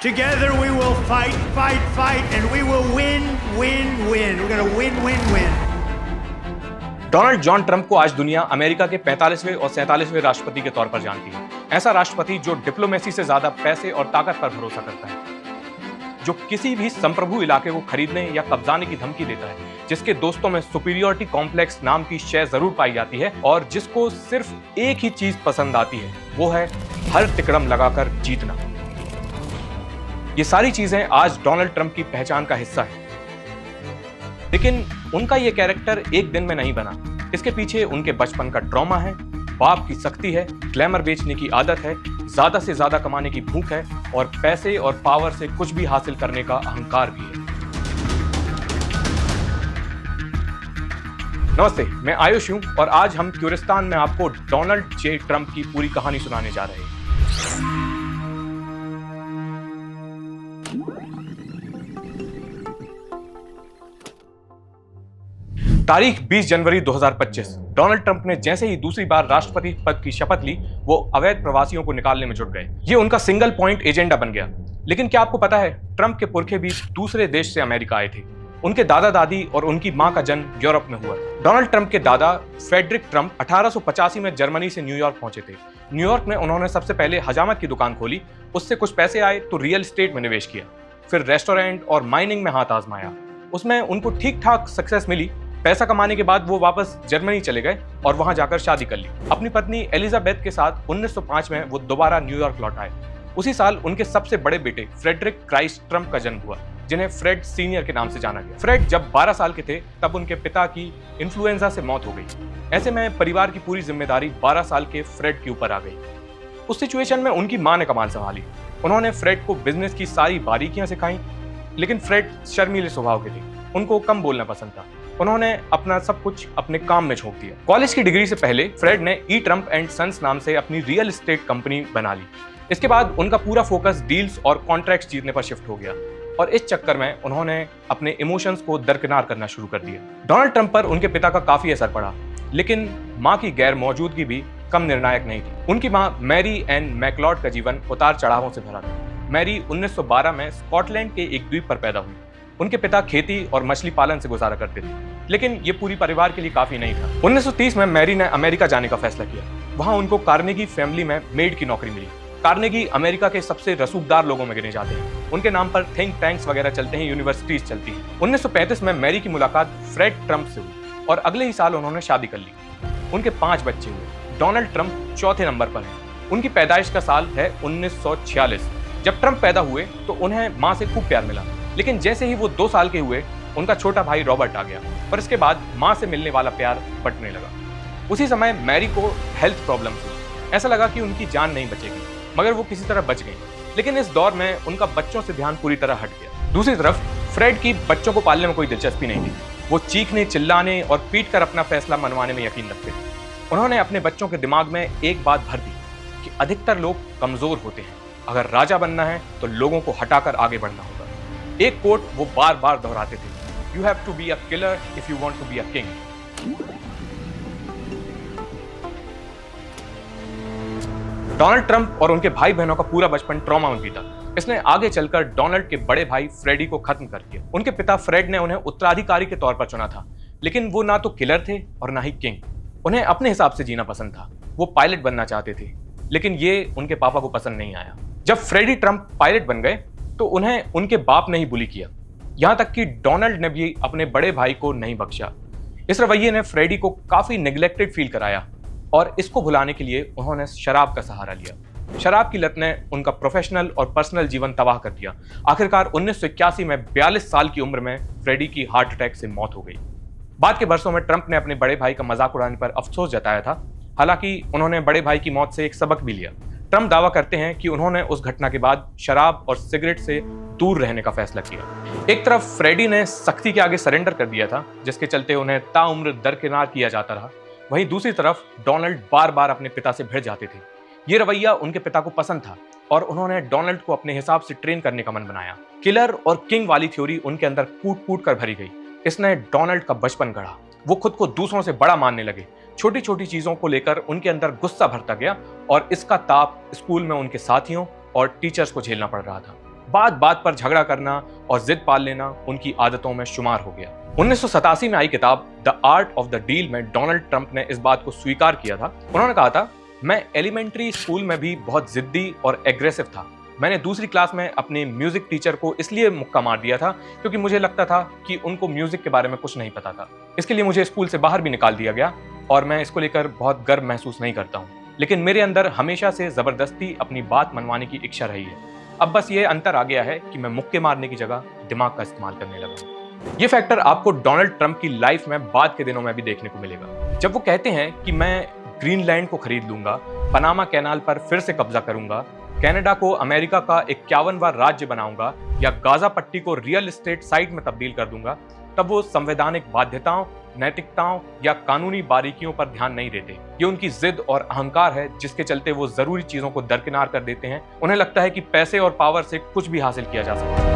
Together we will fight, fight, fight, and we will win, win, win. We're going to win, win, win. Donald John Trump को आज दुनिया America के 45वें और 47वें राष्ट्रपति के तौर पर जानती है। ऐसा राष्ट्रपति जो डिप्लोमेसी से ज्यादा पैसे और ताकत पर भरोसा करता है, जो किसी भी संप्रभु इलाके को खरीदने या कब्जाने की धमकी देता है, जिसके दोस्तों में सुपीरियरिटी कॉम्प्लेक्स नाम की शय जरूर पाई जाती है और जिसको सिर्फ एक ही चीज पसंद आती है, वो है हर तिकड़म लगाकर जीतना। ये सारी चीजें आज डोनाल्ड ट्रंप की पहचान का हिस्सा है। लेकिन उनका ये कैरेक्टर एक दिन में नहीं बना। इसके पीछे उनके बचपन का ट्रॉमा है, बाप की सख्ती है, ग्लैमर बेचने की आदत है, ज्यादा से ज्यादा कमाने की भूख है और पैसे और पावर से कुछ भी हासिल करने का अहंकार भी है। नमस्ते, मैं आयुष हूं और आज हम क्यूरिस्तान में आपको डोनाल्ड जे ट्रंप की पूरी कहानी सुनाने जा रहे हैं। तारीख 20 जनवरी 2025। डोनाल्ड ट्रंप ने जैसे ही दूसरी बार राष्ट्रपति पद की शपथ ली, वो अवैध प्रवासियों को निकालने में जुट गए। ये उनका सिंगल पॉइंट एजेंडा बन गया। लेकिन क्या आपको पता है, ट्रंप के पुरखे भी दूसरे देश से अमेरिका आए थे। उनके दादा दादी और उनकी मां का जन्म यूरोप में हुआ। डोनाल्ड ट्रंप के दादा फ्रेडरिक ट्रंप 1885 में जर्मनी से न्यूयॉर्क पहुंचे थे। न्यूयॉर्क में उन्होंने सबसे पहले हजामत की दुकान खोली। उससे कुछ पैसे आए तो रियल एस्टेट में निवेश किया। फिर रेस्टोरेंट और माइनिंग में हाथ आजमाया। उसमें उनको ठीक ठाक सक्सेस मिली। पैसा कमाने के बाद वो वापस जर्मनी चले गए और वहां जाकर शादी कर ली। अपनी पत्नी एलिजाबेथ के साथ 1905 में वो दोबारा न्यूयॉर्क लौट आए। उसी साल उनके सबसे बड़े बेटे फ्रेडरिक क्राइस्ट ट्रंप का जन्म हुआ, जिन्हें फ्रेड सीनियर के नाम से जाना गया। फ्रेड जब 12 साल के थे तब उनके पिता की इन्फ्लुएंजा से मौत हो गई। ऐसे में परिवार की पूरी जिम्मेदारी 12 साल के फ्रेड के ऊपर आ गई। उस सिचुएशन में उनकी मां ने कमाल संभाली। उन्होंने फ्रेड को बिजनेस की सारी बारीकियां सिखाई। लेकिन फ्रेड शर्मीले स्वभाव के थे, उनको कम बोलना पसंद था। उन्होंने अपना सब कुछ अपने काम में झोंक दिया। कॉलेज की डिग्री से पहले फ्रेड ने ई ट्रंप एंड सन्स नाम से अपनी रियल एस्टेट कंपनी बना ली। इसके बाद उनका पूरा फोकस डील्स और कॉन्ट्रैक्ट्स जीतने पर शिफ्ट हो गया और इस चक्कर में उन्होंने अपने इमोशंस को दरकिनार करना शुरू कर दिया। डोनाल्ड ट्रंप पर उनके पिता का काफी असर पड़ा, लेकिन मां की गैर मौजूदगी भी कम निर्णायक नहीं थी। उनकी मां मैरी एन मैकलॉड का जीवन उतार चढ़ावों से भरा था। मैरी 1912 में स्कॉटलैंड के एक द्वीप पर पैदा हुई। उनके पिता खेती और मछली पालन से गुजारा करते थे, लेकिन ये पूरी परिवार के लिए काफी नहीं था। 1930 में मैरी ने अमेरिका जाने का फैसला किया। वहां उनको कार्नेगी फैमिली में मेड की नौकरी मिली। कार्नेगी अमेरिका के सबसे रसूखदार लोगों में गिने जाते हैं। उनके नाम पर थिंक टैंक्स वगैरह चलते हैं, यूनिवर्सिटीज चलती हैं। 1935 में मैरी की मुलाकात फ्रेड ट्रंप से हुई और अगले ही साल उन्होंने शादी कर ली। उनके 5 बच्चे हुए। डोनाल्ड ट्रंप चौथे नंबर पर हैं। उनकी पैदाइश का साल है 1946। जब ट्रंप पैदा हुए तो उन्हें मां से खूब प्यार मिला, लेकिन जैसे ही वो 2 साल के हुए, उनका छोटा भाई रॉबर्ट आ गया और इसके बाद मां से मिलने वाला प्यार बंटने लगा। उसी समय मैरी को हेल्थ प्रॉब्लम हुई। ऐसा लगा कि उनकी जान नहीं बचेगी, मगर वो किसी तरह बच गई। लेकिन इस दौर में उनका बच्चों से ध्यान पूरी तरह हट गया। दूसरी तरफ फ्रेड की बच्चों को पालने में कोई दिलचस्पी नहीं थी। वो चीखने, चिल्लाने और पीट कर अपना फैसला मनवाने में यकीन रखते थे। उन्होंने अपने बच्चों के दिमाग में एक बात भर दी कि अधिकतर लोग कमजोर होते हैं। अगर राजा बनना है तो लोगों को हटाकर आगे बढ़ना होगा। एक कोट वो बार बार दोहराते थे, You have to be a killer if you want to be a king. Donald Trump और उनके भाई बहनों का पूरा बचपन ट्रॉमा में बीता। इसने आगे चलकर डोनाल्ड के बड़े भाई फ्रेडी को खत्म कर दिया। उनके पिता फ्रेड ने उन्हें उत्तराधिकारी के तौर पर चुना था, लेकिन वो ना तो किलर थे और ना ही किंग। उन्हें अपने हिसाब से जीना पसंद था। वो पायलट बनना चाहते थे, लेकिन ये उनके पापा को पसंद नहीं आया। जब फ्रेडी ट्रंप पायलट बन गए तो उन्हें उनके बाप ने ही बुली किया। यहां तक कि डोनाल्ड ने भी अपने बड़े भाई को नहीं बख्शा। इस रवैये ने फ्रेडी को काफी नेग्लेक्टेड फील कराया और इसको भुलाने के लिए उन्होंने शराब का सहारा लिया। शराब की लत ने उनका प्रोफेशनल और पर्सनल जीवन तबाह कर दिया। आखिरकार 1981 में 42 साल की उम्र में फ्रेडी की हार्ट अटैक से मौत हो गई। बाद के वर्षों में ट्रंप ने अपने बड़े भाई का मजाक उड़ाने पर अफसोस जताया था। हालांकि उन्होंने बड़े भाई की मौत से एक सबक भी लिया। ट्रंप दावा करते हैं कि उन्होंने उस घटना के बाद शराब और सिगरेट से दूर रहने का फैसला किया। एक तरफ फ्रेडी ने सख्ती के आगे सरेंडर कर दिया था, जिसके चलते उन्हें ताउम्र दरकिनार किया जाता रहा। वहीं दूसरी तरफ डोनाल्ड बार बार अपने पिता से भिड़ जाते थे। ये रवैया उनके पिता को पसंद था और उन्होंने डोनाल्ड को अपने हिसाब से ट्रेन करने का मन बनाया। किलर और किंग वाली थ्योरी उनके अंदर कूट कूट कर भरी गई। इसने डोनाल्ड का बचपन गढ़ा। वो खुद को दूसरों से बड़ा मानने लगे। छोटी छोटी चीजों को लेकर उनके अंदर गुस्सा भरता गया और इसका ताप स्कूल में उनके साथियों और टीचर्स को झेलना पड़ रहा था। बात बात पर झगड़ा करना और जिद पाल लेना उनकी आदतों में शुमार हो गया। 1987 में आई किताब the art of the deal में डोनाल्ड ट्रंप ने इस बात को स्वीकार किया था। उन्होंने कहा था, मैं एलिमेंट्री स्कूल में भी बहुत जिद्दी और एग्रेसिव था। मैंने दूसरी क्लास में अपने म्यूजिक टीचर को इसलिए मुक्का मार दिया था क्योंकि मुझे लगता था कि उनको म्यूजिक के बारे में कुछ नहीं पता था। इसके लिए मुझे स्कूल से बाहर भी निकाल दिया गया और मैं इसको लेकर बहुत गर्व महसूस नहीं करता हूँ, लेकिन मेरे अंदर हमेशा से जबरदस्ती अपनी बात मनवाने की इच्छा रही है। अब बस ये अंतर आ गया है कि मैं मुक्के मारने की जगह दिमाग का इस्तेमाल करने लगा। ये फैक्टर आपको डोनाल्ड ट्रंप की लाइफ में बाद के दिनों में भी देखने को मिलेगा। जब वो कहते हैं कि मैं ग्रीनलैंड को खरीद लूंगा, पनामा कैनाल पर फिर से कब्जा करूंगा, कनाडा को अमेरिका का 51वां राज्य बनाऊंगा या गाजा पट्टी को रियल एस्टेट साइट में तब्दील कर दूंगा, तब वो संवैधानिक बाध्यताओं, नैतिकताओं या कानूनी बारीकियों पर ध्यान नहीं देते। ये उनकी जिद और अहंकार है जिसके चलते वो जरूरी चीजों को दरकिनार कर देते हैं। उन्हें लगता है कि पैसे और पावर से कुछ भी हासिल किया जा सकता है।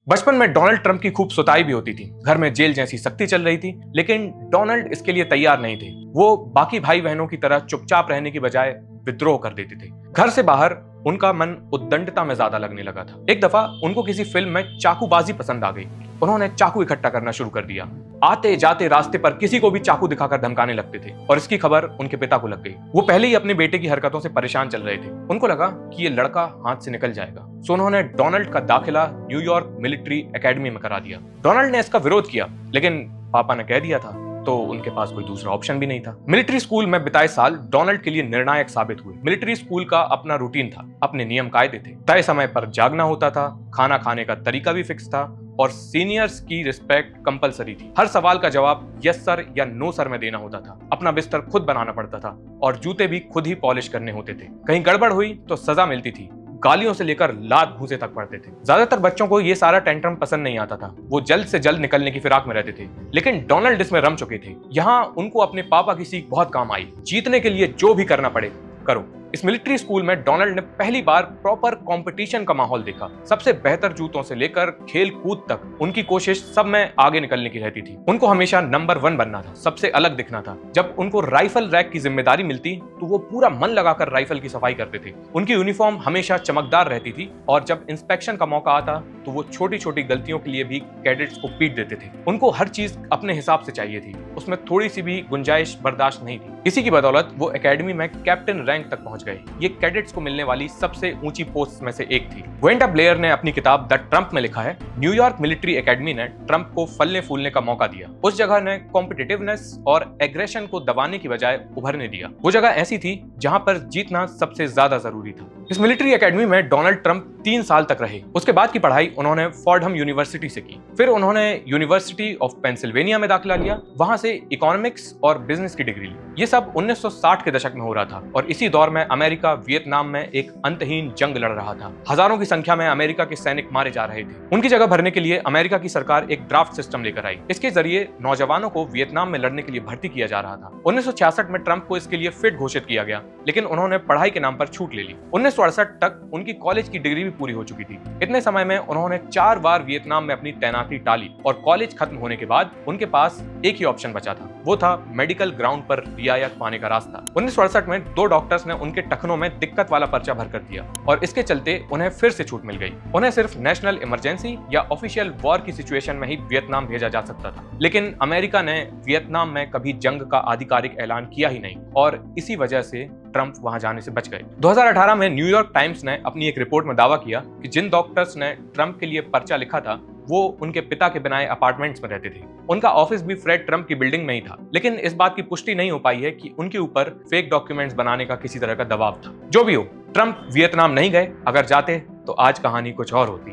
बचपन में डोनाल्ड ट्रंप की खूब सुताई भी होती थी। घर में जेल जैसी सख्ती चल रही थी, लेकिन डोनाल्ड इसके लिए तैयार नहीं थे। वो बाकी भाई बहनों की तरह चुपचाप रहने की बजाय विद्रोह कर देते थे। घर से बाहर उनका मन उद्दंडता में ज्यादा लगने लगा था। एक दफा उनको किसी फिल्म में चाकूबाजी पसंद आ गई। उन्होंने चाकू इकट्ठा करना शुरू कर दिया। आते जाते रास्ते पर किसी को भी चाकू दिखाकर धमकाने लगते थे और इसकी खबर उनके पिता को लग गई। वो पहले ही अपने बेटे की हरकतों से परेशान चल रहे थे। उनको लगा कि ये लड़का हाथ से निकल जाएगा, सो उन्होंने डोनाल्ड का दाखिला न्यूयॉर्क मिलिट्री एकेडमी में करा दिया। डोनाल्ड ने इसका विरोध किया, लेकिन पापा ने कह दिया था तो उनके पास कोई दूसरा ऑप्शन भी नहीं था। मिलिट्री स्कूल में बिताए साल डोनाल्ड के लिए निर्णायक साबित हुए। मिलिट्री स्कूल का अपना रूटीन था, अपने नियम कायदे थे। तय समय पर जागना होता था, खाना खाने का तरीका भी फिक्स था और सीनियर्स की रिस्पेक्ट कंपलसरी थी। हर सवाल का जवाब यस सर या नो सर में देना होता था। अपना बिस्तर खुद बनाना पड़ता था और जूते भी खुद ही पॉलिश करने होते थे। कहीं गड़बड़ हुई तो सजा मिलती थी। गालियों से लेकर लात भूसे तक पड़ते थे। ज्यादातर बच्चों को ये सारा टेंट्रम पसंद नहीं आता था। वो जल्द से जल्द निकलने की फिराक में रहते थे, लेकिन डोनाल्ड इसमें रम चुके थे। यहाँ उनको अपने पापा की सीख बहुत काम आई। जीतने के लिए जो भी करना पड़े करो। इस मिलिट्री स्कूल में डोनाल्ड ने पहली बार प्रॉपर कंपटीशन का माहौल देखा। सबसे बेहतर जूतों से लेकर खेल कूद तक उनकी कोशिश सब में आगे निकलने की रहती थी। उनको हमेशा नंबर 1 बनना था, सबसे अलग दिखना था। जब उनको राइफल रैक की जिम्मेदारी मिलती तो वो पूरा मन लगाकर राइफल की सफाई करते थे। उनकी यूनिफॉर्म हमेशा चमकदार रहती थी और जब इंस्पेक्शन का मौका आता तो वो छोटी छोटी गलतियों के लिए भी कैडेट्स को पीट देते थे। उनको हर चीज अपने हिसाब से चाहिए थी, उसमें थोड़ी सी भी गुंजाइश बर्दाश्त नहीं थी। इसी की बदौलत वो एकेडमी में कैप्टन रैंक तक पहुंच गए। ये कैडेट्स को मिलने वाली सबसे ऊंची पोस्ट में से एक थी। वेंडा ब्लेयर ने अपनी किताब द ट्रंप में लिखा है, न्यूयॉर्क मिलिट्री एकेडमी ने ट्रंप को फलने फूलने का मौका दिया। उस जगह ने कॉम्पिटिटिवनेस और एग्रेशन को दबाने की बजाय उभरने दिया। वो जगह ऐसी थी जहां पर जीतना सबसे ज्यादा जरूरी था। इस मिलिट्री एकेडमी में डोनाल्ड ट्रंप 3 साल तक रहे। उसके बाद की पढ़ाई उन्होंने फॉर्डहम यूनिवर्सिटी से की। फिर उन्होंने यूनिवर्सिटी ऑफ पेंसिल्वेनिया में दाखिला लिया। वहां से इकोनॉमिक्स और बिजनेस की डिग्री ली। ये सब 1960 के दशक में हो रहा था और इसी दौर में अमेरिका वियतनाम में एक अंतहीन जंग लड़ रहा था। हजारों की संख्या में अमेरिका के सैनिक मारे जा रहे थे। उनकी जगह भरने के लिए अमेरिका की सरकार एक ड्राफ्ट सिस्टम लेकर आई। इसके जरिए नौजवानों को वियतनाम में लड़ने के लिए भर्ती किया जा रहा था। 1966 में ट्रंप को इसके लिए फिट घोषित किया गया, लेकिन उन्होंने पढ़ाई के नाम पर छूट ले ली। 1968 तक उनकी कॉलेज की डिग्री भी पूरी हो चुकी थी। इतने समय में उन्होंने 4 बार वियतनाम में अपनी तैनाती टाली और कॉलेज खत्म होने के बाद उनके पास एक ही ऑप्शन बचा था, वो था मेडिकल ग्राउंड पर रियायत पाने का रास्ता। 1968 में 2 डॉक्टर्स ने उनके टखनों में दिक्कत वाला पर्चा भर कर दिया और इसके चलते उन्हें फिर से छूट मिल गई। उन्हें सिर्फ नेशनल इमरजेंसी या ऑफिशियल वॉर की सिचुएशन में ही वियतनाम भेजा जा सकता था, लेकिन अमेरिका ने वियतनाम में कभी जंग का आधिकारिक ऐलान किया ही नहीं और इसी वजह से ट्रंप वहां जाने से बच गए। 2018 में न्यूयॉर्क टाइम्स ने अपनी एक रिपोर्ट में दावा किया कि जिन डॉक्टर्स ने ट्रंप के लिए पर्चा लिखा था वो उनके पिता के बनाए अपार्टमेंट्स में रहते थे। उनका ऑफिस भी फ्रेड ट्रंप की बिल्डिंग में ही था, लेकिन इस बात की पुष्टि नहीं हो पाई है कि उनके ऊपर फेक डॉक्यूमेंट्स बनाने का किसी तरह का दबाव था। जो भी हो, ट्रंप वियतनाम नहीं गए। अगर जाते तो आज कहानी कुछ और होती।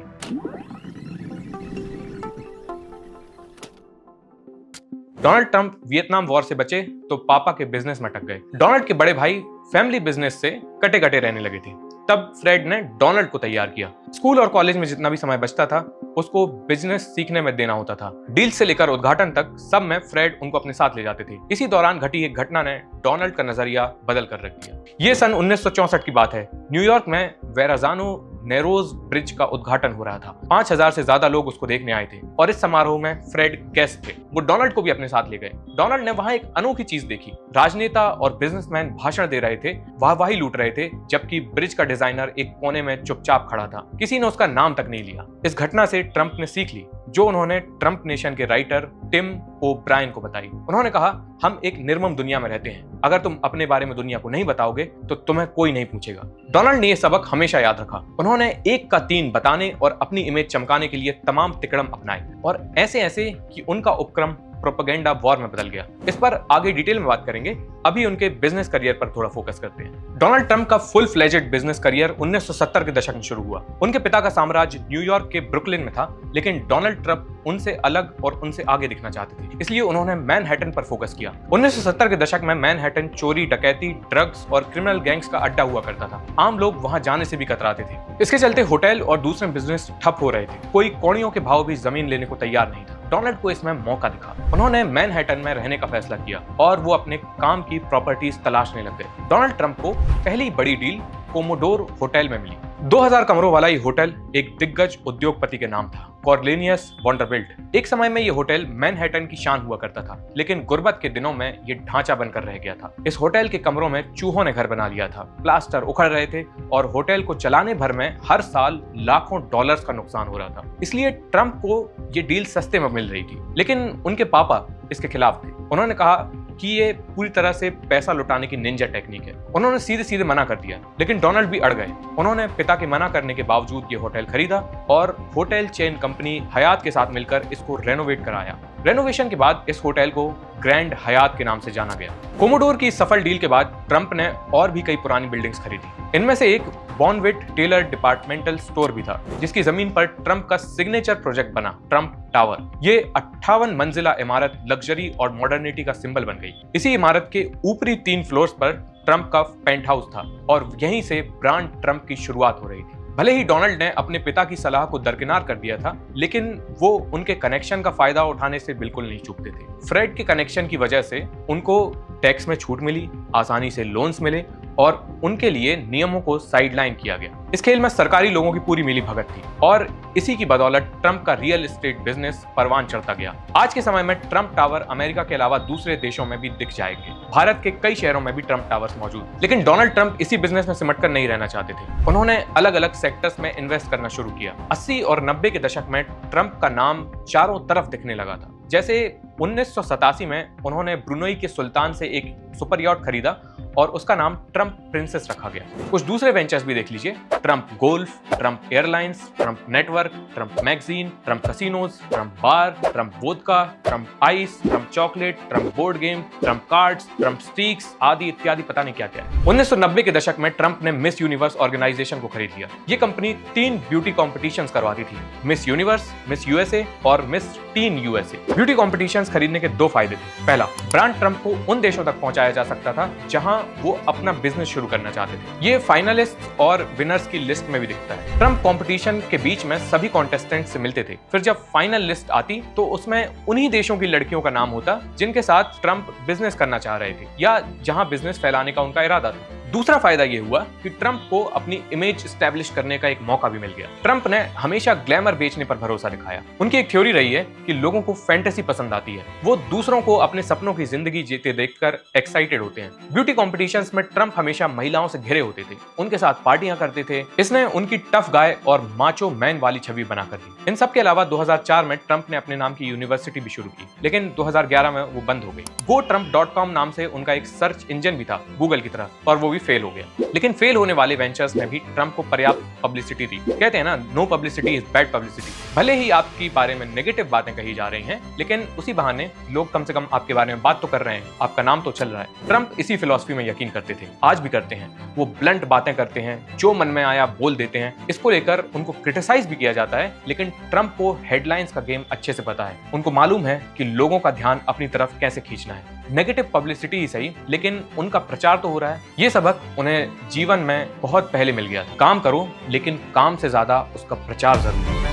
डोनाल्ड ट्रंप वियतनाम वॉर से बचे तो पापा के बिजनेस में अटक गए। डोनाल्ड के बड़े भाई फैमिली बिजनेस से कटे कटे रहने लगे थे। तब फ्रेड ने डोनाल्ड को तैयार किया। स्कूल और कॉलेज में जितना भी समय बचता था उसको बिजनेस सीखने में देना होता था। डील से लेकर उद्घाटन तक सब में फ्रेड उनको अपने साथ ले जाते थे। इसी दौरान घटी एक घटना ने डोनाल्ड का नजरिया बदल कर रख दिया। ये सन 1964 की बात है। न्यूयॉर्क में वेराजानो नेरोज ब्रिज का उद्घाटन हो रहा था। 5000 से ज्यादा लोग उसको देखने आए थे और इस समारोह में फ्रेड गेस्ट थे। वो डोनाल्ड को भी अपने साथ ले गए। डोनाल्ड ने वहां एक अनोखी चीज देखी। राजनेता और बिजनेसमैन भाषण दे रहे थे, वाहवाही लूट रहे थे, जबकि ब्रिज का डिजाइनर एक कोने में चुपचाप खड़ा था। किसी ने उसका नाम तक नहीं लिया। इस घटना से ट्रंप ने सीख ली, जो उन्होंने ट्रंप नेशन के राइटर टिम ओब्रायन को बताई। उन्होंने कहा, हम एक निर्मम दुनिया में रहते हैं। अगर तुम अपने बारे में दुनिया को नहीं बताओगे तो तुम्हें कोई नहीं पूछेगा। डोनाल्ड ने यह सबक हमेशा याद रखा। उन्होंने 1 का 3 बताने और अपनी इमेज चमकाने के लिए तमाम तिकड़म अपनाए और ऐसे ऐसे कि उनका उपक्रम प्रोपेगेंडा वॉर में बदल गया। इस पर आगे डिटेल में बात करेंगे। अभी उनके बिजनेस करियर पर थोड़ा फोकस करते हैं। डोनाल्ड ट्रंप का फुल फ्लेजेड बिजनेस करियर 1970 के दशक में शुरू हुआ। उनके पिता का साम्राज्य न्यूयॉर्क के ब्रुकलिन में था, लेकिन डोनाल्ड ट्रंप उनसे अलग और उनसे आगे दिखना चाहते थे, इसलिए उन्होंने मैनहट्टन पर फोकस किया। 1970 के दशक में मैनहट्टन चोरी, डकैती, ड्रग्स और क्रिमिनल गैंग्स का अड्डा हुआ करता था। आम लोग वहां जाने से भी कतराते थे। इसके चलते होटल और दूसरे बिजनेस ठप हो रहे थे। कोई कौड़ियों के भाव भी जमीन लेने को तैयार नहीं था। डोनाल्ड को इसमें मौका दिखा। उन्होंने मैनहट्टन में रहने का फैसला किया और वो अपने काम की प्रॉपर्टीज तलाशने लग गए। डोनाल्ड ट्रंप को पहली बड़ी डील कोमोडोर होटल में मिली। 2000 कमरों वाला ये होटल एक दिग्गज उद्योगपति के नाम था, कॉर्नेलियस वंडरबिल्ट। एक समय में ये होटल मैनहट्टन की शान हुआ करता था, लेकिन गुर्बत के दिनों में ये ढांचा बनकर रह गया था। इस होटल के कमरों में चूहों ने घर बना लिया था, प्लास्टर उखड़ रहे थे और होटल को चलाने भर में हर साल लाखों डॉलर्स का नुकसान हो रहा था। इसलिए ट्रंप को ये डील सस्ते में मिल रही थी, लेकिन उनके पापा इसके खिलाफ थे। उन्होंने कहा कि ये पूरी तरह से पैसा लुटाने की निंजा टेक्निक है। उन्होंने सीधे सीधे मना कर दिया, लेकिन डोनाल्ड भी अड़ गए। उन्होंने पिता के मना करने के बावजूद ये होटल खरीदा और होटल चेन कंपनी हयात के साथ मिलकर इसको रेनोवेट कराया। रेनोवेशन के बाद इस होटल को ग्रैंड हयात के नाम से जाना गया। कोमोडोर की सफल डील के बाद ट्रंप ने और भी कई पुरानी बिल्डिंग्स खरीदी। इनमें से एक बॉनविट टेलर डिपार्टमेंटल स्टोर भी था, जिसकी जमीन पर ट्रंप का सिग्नेचर प्रोजेक्ट बना, ट्रंप टावर। ये 58 मंजिला इमारत लग्जरी और मॉडर्निटी का सिंबल बन गई। इसी इमारत के ऊपरी 3 फ्लोर्स पर ट्रंप का पेंट हाउस था और यहीं से ब्रांड ट्रंप की शुरुआत हो रही थी। भले ही डोनाल्ड ने अपने पिता की सलाह को दरकिनार कर दिया था, लेकिन वो उनके कनेक्शन का फायदा उठाने से बिल्कुल नहीं चूकते थे। फ्रेड के कनेक्शन की वजह से उनको टैक्स में छूट मिली, आसानी से लोन्स मिले और उनके लिए नियमों को साइडलाइन किया गया। इस खेल में सरकारी लोगों की पूरी मिली भगत थी और इसी की बदौलत ट्रंप का रियल एस्टेट बिजनेस परवान चढ़ता गया। आज के समय में ट्रंप टावर अमेरिका के अलावा दूसरे देशों में भी दिख जाएंगे। भारत के कई शहरों में भी ट्रंप टावर्स मौजूद। लेकिन डोनाल्ड ट्रंप इसी बिजनेस में सिमटकर नहीं रहना चाहते थे। उन्होंने अलग अलग सेक्टर्स में इन्वेस्ट करना शुरू किया। 80 और 90 के दशक में ट्रंप का नाम चारों तरफ दिखने लगा था। जैसे 1987 में उन्होंने ब्रुनई के सुल्तान से एक सुपर यॉट खरीदा और उसका नाम ट्रंप प्रिंसेस रखा गया। कुछ दूसरे वेंचर्स भी देख लीजिए, Trump golf, Trump airlines, Trump network, Trump magazine, Trump casinos, Trump bar, Trump vodka, Trump ice, Trump chocolate, Trump board game, Trump cards, Trump sticks आदि इत्यादि, पता नहीं क्या क्या है। 1990 के दशक में ट्रंप ने मिस यूनिवर्स ऑर्गेनाइजेशन को खरीद लिया। ये कंपनी 3 ब्यूटी कॉम्पिटिशंस करवाती थी, मिस यूनिवर्स, मिस यूएसए और miss tin USA. Beauty competitions खरीदने के 2 फायदे थे। पहला, ब्रांड ट्रंप को उन देशों तक पहुंचाया जा सकता था जहां वो अपना बिजनेस शुरू करना चाहते थे। ये फाइनलिस्ट और विनर्स की लिस्ट में भी दिखता है। ट्रंप कंपटीशन के बीच में सभी कॉन्टेस्टेंट से मिलते थे। फिर जब फाइनल लिस्ट आती तो उसमें उन्हीं देशों की लड़कियों का नाम होता जिनके साथ ट्रंप बिजनेस करना चाह रहे थे या जहां बिजनेस फैलाने का उनका इरादा था। दूसरा फायदा यह हुआ कि ट्रंप को अपनी इमेज एस्टैब्लिश करने का एक मौका भी मिल गया। ट्रंप ने हमेशा ग्लैमर बेचने पर भरोसा दिखाया। उनकी एक थ्योरी रही है कि लोगों को फैंटेसी पसंद आती है, वो दूसरों को अपने सपनों की जिंदगी जीते देखकर एक्साइटेड होते हैं। ब्यूटी कॉम्पिटिशंस में ट्रंप हमेशा महिलाओं से घिरे होते थे, उनके साथ पार्टियां करते थे। इसने उनकी टफ गाय और माचो मैन वाली छवि बनाकर दी। इन सब के अलावा 2004 में ट्रंप ने अपने नाम की यूनिवर्सिटी भी शुरू की, लेकिन 2011 में वो बंद हो गई। GoTrump.com नाम से उनका एक सर्च इंजन भी था गूगल की तरह, और वो भी फेल हो गया। लेकिन फेल होने वाले वेंचर्स ने भी ट्रंप को पर्याप्त पब्लिसिटी दी। कहते हैं ना, no publicity is bad publicity. भले ही आपकी बारे में नेगेटिव बातें कही जा रही हैं, लेकिन उसी बहाने लोग कम से कम आपके बारे में बात तो कर रहे हैं, आपका नाम तो चल रहा है। ट्रंप इसी फिलॉसफी में यकीन करते थे, आज भी करते हैं। वो ब्लंट बातें करते हैं, जो मन में आया बोल देते हैं। इसको लेकर उनको क्रिटिसाइज भी किया जाता है, लेकिन ट्रंप को हेडलाइंस का गेम अच्छे से पता है। उनको मालूम है कि लोगों का ध्यान अपनी तरफ कैसे खींचना है। नेगेटिव पब्लिसिटी ही सही, लेकिन उनका प्रचार तो हो रहा है। ये सबक उन्हें जीवन में बहुत पहले मिल गया था। काम करो, लेकिन काम से ज्यादा उसका प्रचार जरूरी है।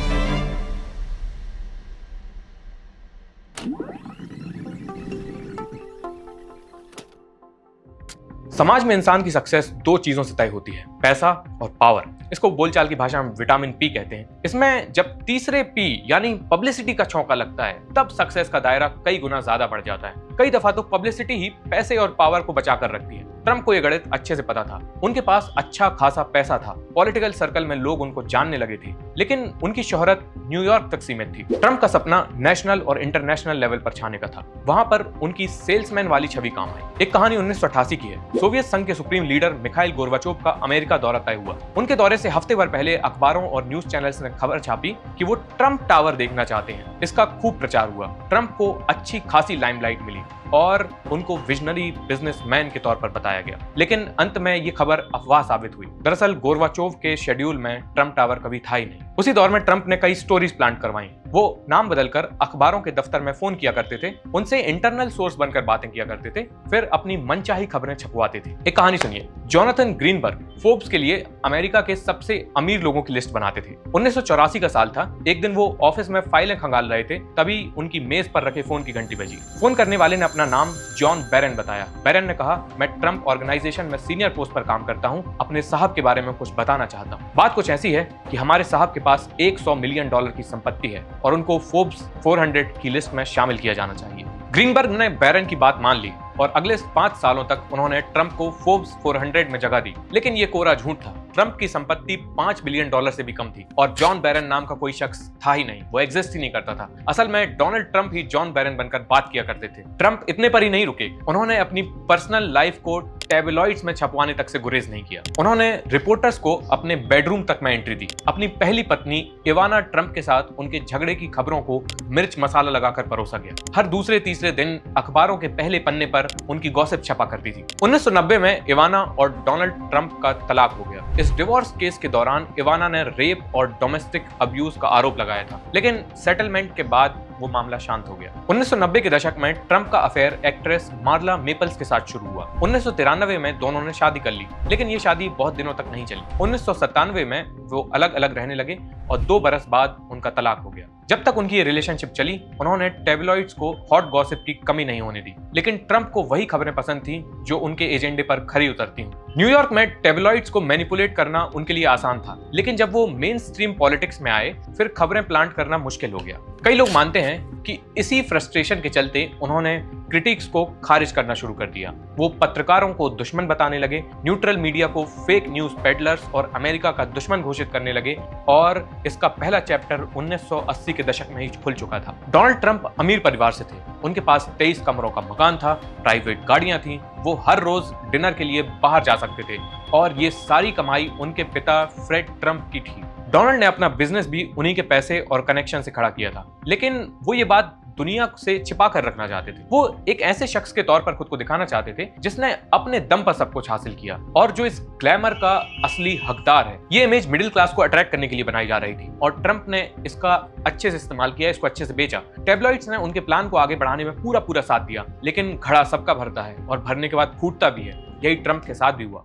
समाज में इंसान की सक्सेस दो चीजों से तय होती है, पैसा और पावर। इसको बोलचाल की भाषा में विटामिन पी कहते हैं। इसमें जब तीसरे पी यानी पब्लिसिटी का छौंका लगता है तब सक्सेस का दायरा कई गुना ज्यादा बढ़ जाता है। कई दफा तो पब्लिसिटी ही पैसे और पावर को बचा कर रखती है। ट्रंप को यह गणित अच्छे से पता था। उनके पास अच्छा खासा पैसा था, पॉलिटिकल सर्कल में लोग उनको जानने लगे थे, लेकिन उनकी शोहरत न्यूयॉर्क तक सीमित थी। ट्रंप का सपना नेशनल और इंटरनेशनल लेवल पर छाने का था। वहां पर उनकी सेल्समैन वाली छवि काम आई। एक कहानी 1988 की है। सोवियत संघ के सुप्रीम लीडर मिखाइल गोर्बाचोव का अमेरिका दौरा तय हुआ। उनके दौरे से हफ्ते भर पहले अखबारों और न्यूज चैनल्स ने खबर छापी कि वो ट्रंप टावर देखना चाहते हैं। इसका खूब प्रचार हुआ। ट्रंप को अच्छी खासी लाइमलाइट मिली और उनको विजनरी बिजनेसमैन के तौर पर बताया गया, लेकिन अंत में ये खबर अफवाह साबित हुई। दरअसल गोर्बाचोव के शेड्यूल में ट्रंप टावर कभी था ही नहीं। उसी दौर में ट्रंप ने कई स्टोरीज प्लान करवाई। वो नाम बदलकर अखबारों के दफ्तर में फोन किया करते थे, उनसे इंटरनल सोर्स बनकर बातें किया करते थे, फिर अपनी मनचाही खबरें छपवाते थे। एक कहानी सुनिए। जोनाथन ग्रीनबर्ग फोर्ब्स के लिए अमेरिका के सबसे अमीर लोगों की लिस्ट बनाते थे। 1984 का साल था। एक दिन वो ऑफिस में फाइलें खंगाल रहे थे, तभी उनकी मेज पर रखे फोन की घंटी बजी। फोन करने वाले ने अपना नाम जॉन बैरन बताया। बैरन ने कहा, मैं ट्रंप ऑर्गेनाइजेशन में सीनियर पोस्ट पर काम करता हूँ, अपने साहब के बारे में कुछ बताना चाहता हूँ। बात कुछ ऐसी है कि हमारे साहब के पास $100 मिलियन की संपत्ति है और उनको फोर्ब्स 400 की लिस्ट में शामिल किया जाना चाहिए। ग्रीनबर्ग ने बैरन की बात मान ली और अगले 5 सालों तक उन्होंने ट्रंप को फोर्ब्स 400 में जगह दी। लेकिन ये कोरा झूठ था। ट्रंप की संपत्ति $5 बिलियन से भी कम थी और जॉन बैरन नाम का कोई शख्स था ही नहीं, वो एग्जिस्ट ही नहीं करता था। असल में डोनाल्ड ट्रंप ही जॉन बैरन बनकर बात किया करते थे। ट्रंप इतने पर ही नहीं रुके, उन्होंने अपनी पर्सनल लाइफ को टैबलॉइड्स में छपवाने तक से गुरेज नहीं किया। उन्होंने रिपोर्टर्स को अपने बेडरूम तक में एंट्री दी। अपनी पहली पत्नी इवाना ट्रंप के साथ उनके झगड़े की खबरों को मिर्च मसाला लगाकर परोसा गया। हर दूसरे तीसरे दिन अखबारों के पहले पन्ने पर उनकी गॉसिप छपा करती थी। 1990 में इवाना और डोनाल्ड ट्रंप का तलाक हो गया। इस डिवोर्स केस के दौरान इवाना ने रेप और डोमेस्टिक अब्यूज का आरोप लगाया था, लेकिन सेटलमेंट के बाद वो मामला शांत हो गया। 1990 के दशक में ट्रंप का अफेयर एक्ट्रेस मार्ला मेपल्स के साथ शुरू हुआ। 1993 में दोनों ने शादी कर ली, लेकिन ये शादी बहुत दिनों तक नहीं चली। 1997 में वो अलग अलग रहने लगे और 2 बरस बाद उनका तलाक हो गया। जब तक उनकी ये रिलेशनशिप चली, उन्होंने टैबलॉइड्स को हॉट गॉसिप की कमी नहीं होने दी, लेकिन ट्रंप को वही खबरें पसंद थी जो उनके एजेंडे पर खरी उतरती हूँ। न्यूयॉर्क में टैबलॉइड्स को मैनिपुलेट करना उनके लिए आसान था, लेकिन जब वो मेन स्ट्रीम पॉलिटिक्स में आए, फिर खबरें प्लांट करना मुश्किल हो गया। कई लोग मानते हैं कि इसी फ्रस्ट्रेशन के चलते उन्होंने क्रिटिक्स को खारिज करना शुरू कर दिया। वो पत्रकारों को दुश्मन बताने लगे, न्यूट्रल मीडिया को फेक न्यूज पेडलर्स और अमेरिका का दुश्मन घोषित करने लगे और इसका पहला चैप्टर 1980 के दशक में ही खुल चुका था। डोनाल्ड ट्रंप अमीर परिवार से थे। उनके पास 23 कमरों का मकान था, प्राइवेट गाड़ियां थी, वो हर रोज डिनर के लिए बाहर जा सकते थे और ये सारी कमाई उनके पिता फ्रेड ट्रंप की थी। डोनाल्ड ने अपना बिजनेस भी उन्हीं के पैसे और कनेक्शन से खड़ा किया था, लेकिन वो ये बात दुनिया से छिपा कर रखना चाहते थे। वो एक ऐसे शख्स के तौर पर खुद को दिखाना चाहते थे जिसने अपने दम पर सब कुछ हासिल किया और जो इस ग्लैमर का असली हकदार है। ये इमेज मिडिल क्लास को अट्रैक्ट करने के लिए बनाई जा रही थी और ट्रंप ने इसका अच्छे से इस्तेमाल किया, इसको अच्छे से बेचा। टैबलॉइड्स ने उनके प्लान को आगे बढ़ाने में पूरा साथ दिया, लेकिन घड़ा सबका भरता है और भरने के बाद फूटता भी है। यही ट्रंप के साथ भी हुआ।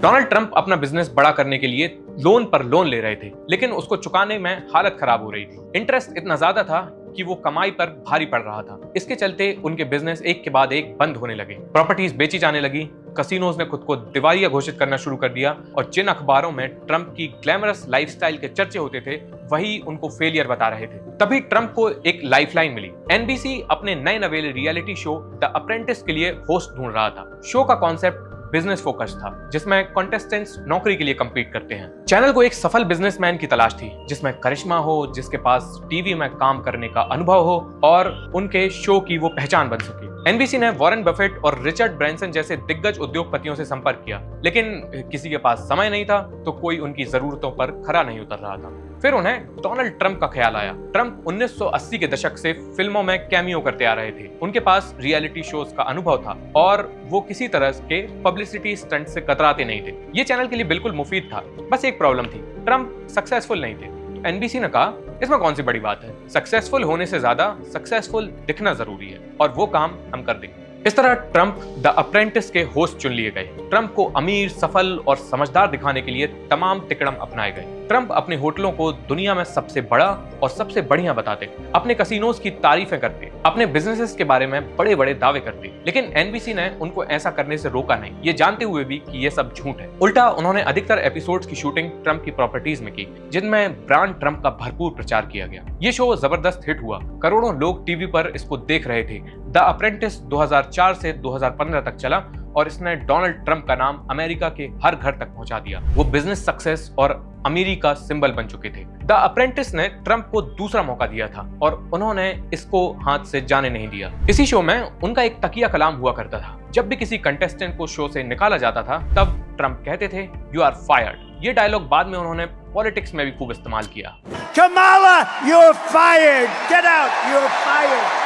डोनाल्ड ट्रंप अपना बिजनेस बड़ा करने के लिए लोन पर लोन ले रहे थे, लेकिन उसको चुकाने में हालत खराब हो रही थी। इंटरेस्ट इतना ज्यादा था कि वो कमाई पर भारी पड़ रहा था। इसके चलते उनके बिजनेस एक के बाद एक बंद होने लगे। प्रॉपर्टीज बेची जाने लगी, कसिनोज ने खुद को दिवालिया घोषित करना शुरू कर दिया और जिन अखबारों में ट्रंप की ग्लैमरस लाइफस्टाइल के चर्चे होते थे, वही उनको फेलियर बता रहे थे। तभी ट्रंप को एक लाइफलाइन मिली। एनबीसी अपने नए नवेले रियलिटी शो द अप्रेंटिस के लिए होस्ट ढूंढ रहा था। शो का कॉन्सेप्ट बिजनेस फोकस था, जिसमें कॉन्टेस्टेंट्स नौकरी के लिए कंपीट करते हैं। चैनल को एक सफल बिजनेसमैन की तलाश थी, जिसमें करिश्मा हो, जिसके पास टीवी में काम करने का अनुभव हो और उनके शो की वो पहचान बन सके। एनबीसी ने वॉरेन बफेट और रिचर्ड ब्रैंसन जैसे दिग्गज उद्योगपतियों से संपर्क किया, लेकिन किसी के पास समय नहीं था तो कोई उनकी जरूरतों पर खरा नहीं उतर रहा था। फिर उन्हें डोनाल्ड ट्रंप का ख्याल आया। ट्रंप 1980 के दशक से फिल्मों में कैमियो करते आ रहे थे। उनके पास रियलिटी शोज का अनुभव था और वो किसी तरह के पब्लिसिटी स्टंट से कतराते नहीं थे। ये चैनल के लिए बिल्कुल मुफीद था। बस एक प्रॉब्लम थी, ट्रंप सक्सेसफुल नहीं थे। एनबीसी ने कहा, इसमें कौन सी बड़ी बात है, सक्सेसफुल होने से ज्यादा सक्सेसफुल दिखना जरूरी है और वो काम हम कर देंगे। इस तरह ट्रंप द अप्रेंटिस के होस्ट चुन लिए गए। ट्रंप को अमीर, सफल और समझदार दिखाने के लिए तमाम तिकड़म अपनाए गए। ट्रंप अपने होटलों को दुनिया में सबसे बड़ा और सबसे बढ़िया बताते, अपने कसिनोज की तारीफें करते, अपने बिजनेसेस के बारे में बड़े बड़े दावे करते। लेकिन एनबीसी ने उनको ऐसा करने से रोका नहीं, ये जानते हुए भी कि ये सब झूठ है। उल्टा उन्होंने अधिकतर एपिसोड्स की शूटिंग ट्रंप की प्रॉपर्टीज में की, जिनमें ब्रांड ट्रंप का भरपूर प्रचार किया गया। ये शो जबरदस्त हिट हुआ, करोड़ों लोग टीवी पर इसको देख रहे थे। द अप्रेंटिस 2004 से 2015 तक चला और इसने डोनाल्ड ट्रंप का नाम अमेरिका के हर घर तक पहुंचा दिया। वो बिजनेस सक्सेस और अमीरी का सिंबल बन चुके थे। द अप्रेंटिस ने ट्रंप को दूसरा मौका दिया था और उन्होंने इसको हाथ से जाने नहीं दिया। इसी शो में उनका एक तकिया कलाम हुआ करता था। जब भी किसी कंटेस्टेंट को शो से निकाला जाता था, तब ट्रंप कहते थे, "यू आर फायर्ड"। ये डायलॉग बाद में उन्होंने पॉलिटिक्स में भी खूब इस्तेमाल किया। Kamala, you're fired. Get out. You're fired.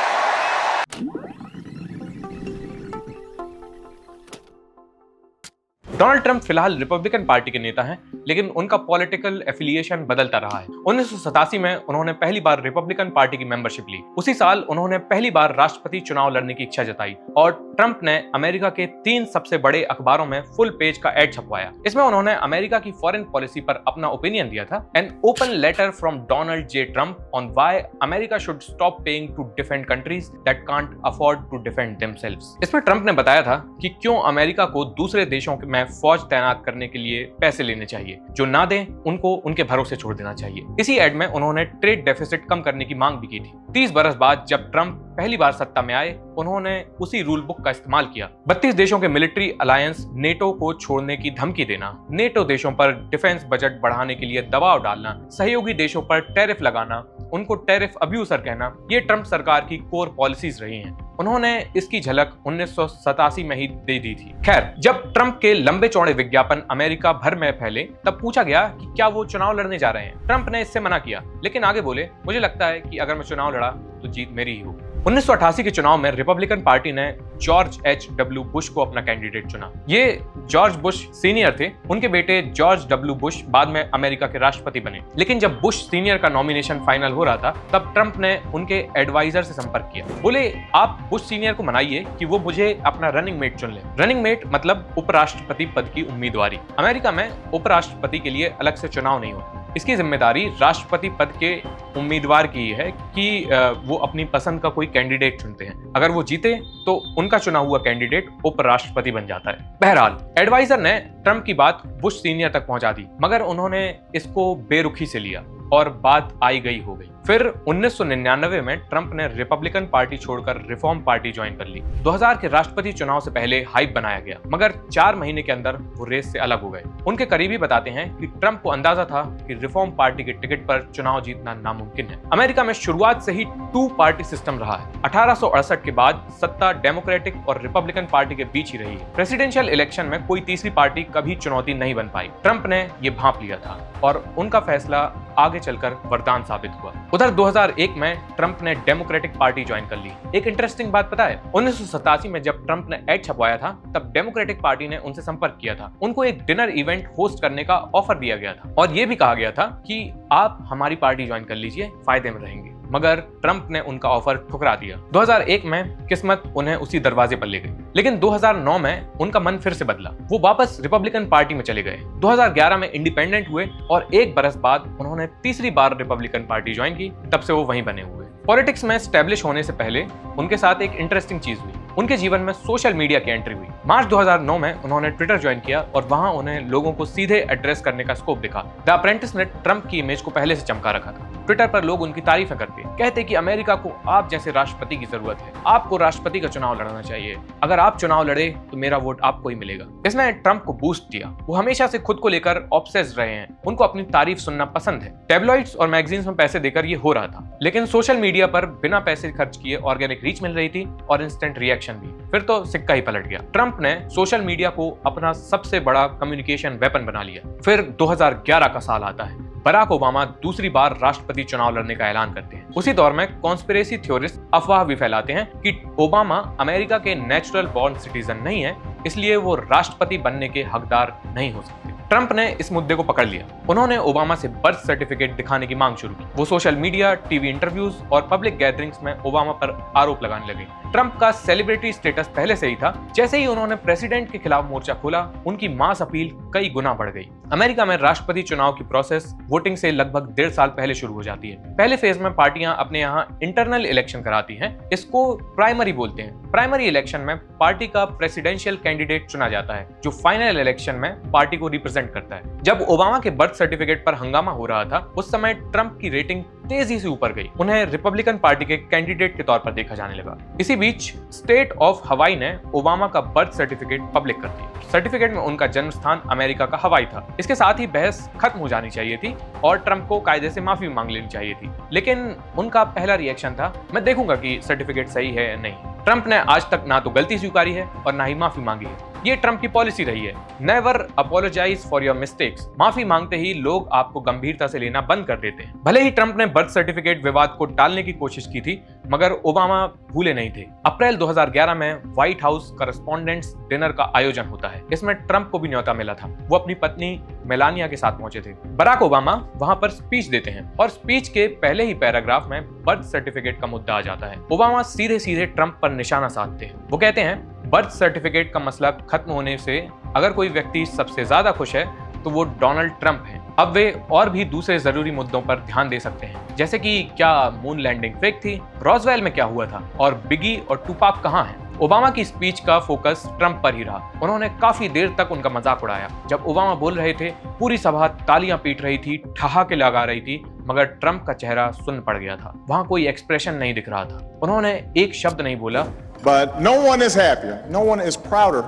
Donald Trump फिलहाल रिपब्लिकन पार्टी के नेता हैं, लेकिन उनका पॉलिटिकल एफिलिएशन बदलता रहा है। 1987 में उन्होंने पहली बार रिपब्लिकन पार्टी की मेंबरशिप ली। उसी साल उन्होंने पहली बार राष्ट्रपति चुनाव लड़ने की इच्छा जताई और ट्रंप ने अमेरिका के 3 सबसे बड़े अखबारों में फुल पेज का एड छपवाया। इसमें उन्होंने अमेरिका की फॉरेन पॉलिसी पर अपना ओपिनियन दिया था। An open letter from Donald J Trump on why America should stop paying to defend countries that can't afford to defend themselves. इसमें ट्रंप ने बताया था कि क्यों अमेरिका को दूसरे देशों में फौज तैनात करने के लिए पैसे लेने चाहिए, जो ना दें उनको उनके भरोसे छोड़ देना चाहिए। इसी एड में उन्होंने ट्रेड डेफिसिट कम करने की मांग भी की थी। 30 बरस बाद जब ट्रंप पहली बार सत्ता में आए, उन्होंने उसी रूल बुक का इस्तेमाल किया। 32 देशों के मिलिट्री अलायंस नेटो को छोड़ने की धमकी देना, नेटो देशों पर डिफेंस बजट बढ़ाने के लिए दबाव डालना, सहयोगी देशों पर टैरिफ लगाना, उनको टैरिफ अब्यूजर कहना, ये ट्रंप सरकार की कोर पॉलिसीज रही हैं। उन्होंने इसकी झलक 1987 में ही दे दी थी। खैर, जब ट्रंप के लंबे चौड़े विज्ञापन अमेरिका भर में फैले, तब पूछा गया कि क्या वो चुनाव लड़ने जा रहे हैं। ट्रंप ने इससे मना किया, लेकिन आगे बोले, "मुझे लगता है कि अगर मैं चुनाव लड़ा तो जीत मेरी ही होगी।" 1988 के चुनाव में रिपब्लिकन पार्टी ने जॉर्ज H.W. बुश को अपना कैंडिडेट चुना। ये जॉर्ज बुश सीनियर थे। उनके बेटे जॉर्ज W. बुश बाद में अमेरिका के राष्ट्रपति बने। लेकिन जब बुश सीनियर का नॉमिनेशन फाइनल हो रहा था, तब ट्रंप ने उनके एडवाइजर से संपर्क किया। बोले, "आप बुश सीनियर को मनाइए कि वो मुझे अपना रनिंग मेट चुन ले।" रनिंग मेट मतलब उपराष्ट्रपति पद की उम्मीदवारी। अमेरिका में उपराष्ट्रपति के लिए अलग से चुनाव नहीं होता। इसकी जिम्मेदारी राष्ट्रपति पद के उम्मीदवार की है कि वो अपनी पसंद का कोई कैंडिडेट चुनते हैं। अगर वो जीते तो उनका चुना हुआ कैंडिडेट उपराष्ट्रपति बन जाता है। बहरहाल, एडवाइजर ने ट्रंप की बात बुश सीनियर तक पहुंचा दी, मगर उन्होंने इसको बेरुखी से लिया और बात आई गई हो गई। फिर 1999 में ट्रंप ने रिपब्लिकन पार्टी छोड़कर रिफॉर्म पार्टी ज्वाइन कर ली। 2000 के राष्ट्रपति चुनाव से पहले हाइप बनाया गया, मगर 4 महीने के अंदर वो रेस से अलग हो गए। उनके करीबी बताते हैं कि ट्रंप को अंदाजा था कि रिफॉर्म पार्टी के टिकट पर चुनाव जीतना नामुमकिन है। अमेरिका में शुरुआत से ही 2 पार्टी सिस्टम रहा है। 1868 के बाद सत्ता डेमोक्रेटिक और रिपब्लिकन पार्टी के बीच ही रही है। प्रेसिडेंशियल इलेक्शन में कोई तीसरी पार्टी कभी चुनौती नहीं बन पाई। ट्रंप ने ये भांप लिया था और उनका फैसला आगे चलकर वरदान साबित हुआ। उधर 2001 में ट्रंप ने डेमोक्रेटिक पार्टी ज्वाइन कर ली। एक इंटरेस्टिंग बात पता है, 1987 में जब ट्रंप ने एड छपवाया था, तब डेमोक्रेटिक पार्टी ने उनसे संपर्क किया था। उनको एक डिनर इवेंट होस्ट करने का ऑफर दिया गया था और यह भी कहा गया था कि आप हमारी पार्टी ज्वाइन कर लीजिए, फायदे में रहेंगे। मगर ट्रंप ने उनका ऑफर ठुकरा दिया। 2001 में किस्मत उन्हें उसी दरवाजे पर ले गई, लेकिन 2009 में उनका मन फिर से बदला। वो वापस रिपब्लिकन पार्टी में चले गए। 2011 में इंडिपेंडेंट हुए और 1 बरस बाद उन्होंने तीसरी बार रिपब्लिकन पार्टी ज्वाइन की। तब से वो वहीं बने हुए। पॉलिटिक्स में स्टैब्लिश होने से पहले उनके साथ एक इंटरेस्टिंग चीज हुई। उनके जीवन में सोशल मीडिया की एंट्री हुई। मार्च 2009 में उन्होंने ट्विटर ज्वाइन किया और वहां उन्हें लोगों को सीधे एड्रेस करने का स्कोप दिखा। द अप्रेंटिस ने ट्रंप की इमेज को पहले से चमका रखा था। ट्विटर पर लोग उनकी तारीफें करते, कहते कि अमेरिका को आप जैसे राष्ट्रपति की जरूरत है, आपको राष्ट्रपति का चुनाव लड़ना चाहिए, अगर आप चुनाव लड़े तो मेरा वोट आपको ही मिलेगा। इसने ट्रंप को बूस्ट दिया। वो हमेशा से खुद को लेकर ऑब्सेस्ड रहे हैं, उनको अपनी तारीफ सुनना पसंद है। टैब्लॉइड्स और मैगजीन्स में पैसे देकर ये हो रहा था, लेकिन सोशल मीडिया पर बिना पैसे खर्च किए ऑर्गेनिक रीच मिल रही थी और इंस्टेंट रिएक्शन भी। फिर तो सिक्का ही पलट गया। ट्रंप ने सोशल मीडिया को अपना सबसे बड़ा कम्युनिकेशन वेपन बना लिया। फिर 2011 का साल आता है। बराक ओबामा दूसरी बार राष्ट्रपति चुनाव लड़ने का ऐलान करते हैं। उसी दौर में कॉन्स्पिरेसी थ्योरिस्ट अफवाह भी फैलाते हैं कि ओबामा अमेरिका के नेचुरल बॉर्न सिटीजन नहीं है, इसलिए वो राष्ट्रपति बनने के हकदार नहीं हो सकते। ट्रंप ने इस मुद्दे को पकड़ लिया। उन्होंने ओबामा से बर्थ सर्टिफिकेट दिखाने की मांग शुरू की। वो सोशल मीडिया, टीवी इंटरव्यूज और पब्लिक गैदरिंग्स में ओबामा पर आरोप लगाने लगे। ट्रंप का सेलिब्रिटी स्टेटस पहले से ही था। जैसे ही उन्होंने प्रेसिडेंट के खिलाफ मोर्चा खोला, उनकी मास अपील कई गुना बढ़ गई। अमेरिका में राष्ट्रपति चुनाव की प्रोसेस वोटिंग से लगभग 1.5 साल पहले शुरू हो जाती है। पहले फेज में पार्टियां अपने यहाँ इंटरनल इलेक्शन कराती हैं। इसको प्राइमरी बोलते हैं। प्राइमरी इलेक्शन में पार्टी का प्रेसिडेंशियल कैंडिडेट चुना जाता है, जो फाइनल इलेक्शन में पार्टी को रिप्रेजेंट करता है। जब ओबामा के बर्थ सर्टिफिकेट पर हंगामा हो रहा था, उस समय ट्रंप की रेटिंग तेजी से ऊपर गई। उन्हें रिपब्लिकन पार्टी के कैंडिडेट के तौर पर देखा जाने लगा। इसी बीच स्टेट ऑफ हवाई ने ओबामा का बर्थ सर्टिफिकेट पब्लिक कर दिया। सर्टिफिकेट में उनका जन्म स्थान अमेरिका का हवाई था। इसके साथ ही बहस खत्म हो जानी चाहिए थी और ट्रंप को कायदे से माफी मांग लेनी चाहिए थी। लेकिन उनका पहला रिएक्शन था, मैं देखूंगा कि सर्टिफिकेट सही है या नहीं। ट्रंप ने आज तक ना तो गलती स्वीकारी है और ना ही माफी मांगी है। ये ट्रंप की पॉलिसी रही है, never apologise for your mistakes. माफी मांगते ही लोग आपको गंभीरता से लेना बंद कर देते हैं। भले ही ट्रंप ने बर्थ सर्टिफिकेट विवाद को टालने की कोशिश की थी, मगर ओबामा भूले नहीं थे। अप्रैल 2011 में व्हाइट हाउस करस्पॉन्डेंट्स डिनर का आयोजन होता है। इसमें ट्रंप को भी न्योता मिला था। वो अपनी पत्नी मेलानिया के साथ पहुंचे थे। बराक ओबामा वहां पर स्पीच देते हैं और स्पीच के पहले ही पैराग्राफ में बर्थ सर्टिफिकेट का मुद्दा आ जाता है। ओबामा सीधे सीधे ट्रंप पर निशाना साधते हैं। वो कहते हैं, बर्थ सर्टिफिकेट का मसला खत्म होने से अगर कोई व्यक्ति सबसे ज्यादा खुश है तो वो डोनाल्ड ट्रंप हैं। अब वे और भी दूसरे जरूरी मुद्दों पर ध्यान दे सकते हैं, जैसे कि क्या मून लैंडिंग फेक थी, रॉसवेल में क्या हुआ था और बिगी और टुपाक कहाँ हैं। ओबामा की स्पीच का फोकस ट्रंप पर ही रहा। उन्होंने काफी देर तक उनका मजाक उड़ाया। जब ओबामा बोल रहे थे, पूरी सभा तालियां पीट रही थी, ठहाके लगा रही थी, मगर ट्रंप का चेहरा सुन्न पड़ गया था। वहां कोई एक्सप्रेशन नहीं दिख रहा था। उन्होंने एक शब्द नहीं बोला। But no one is happier, no one is prouder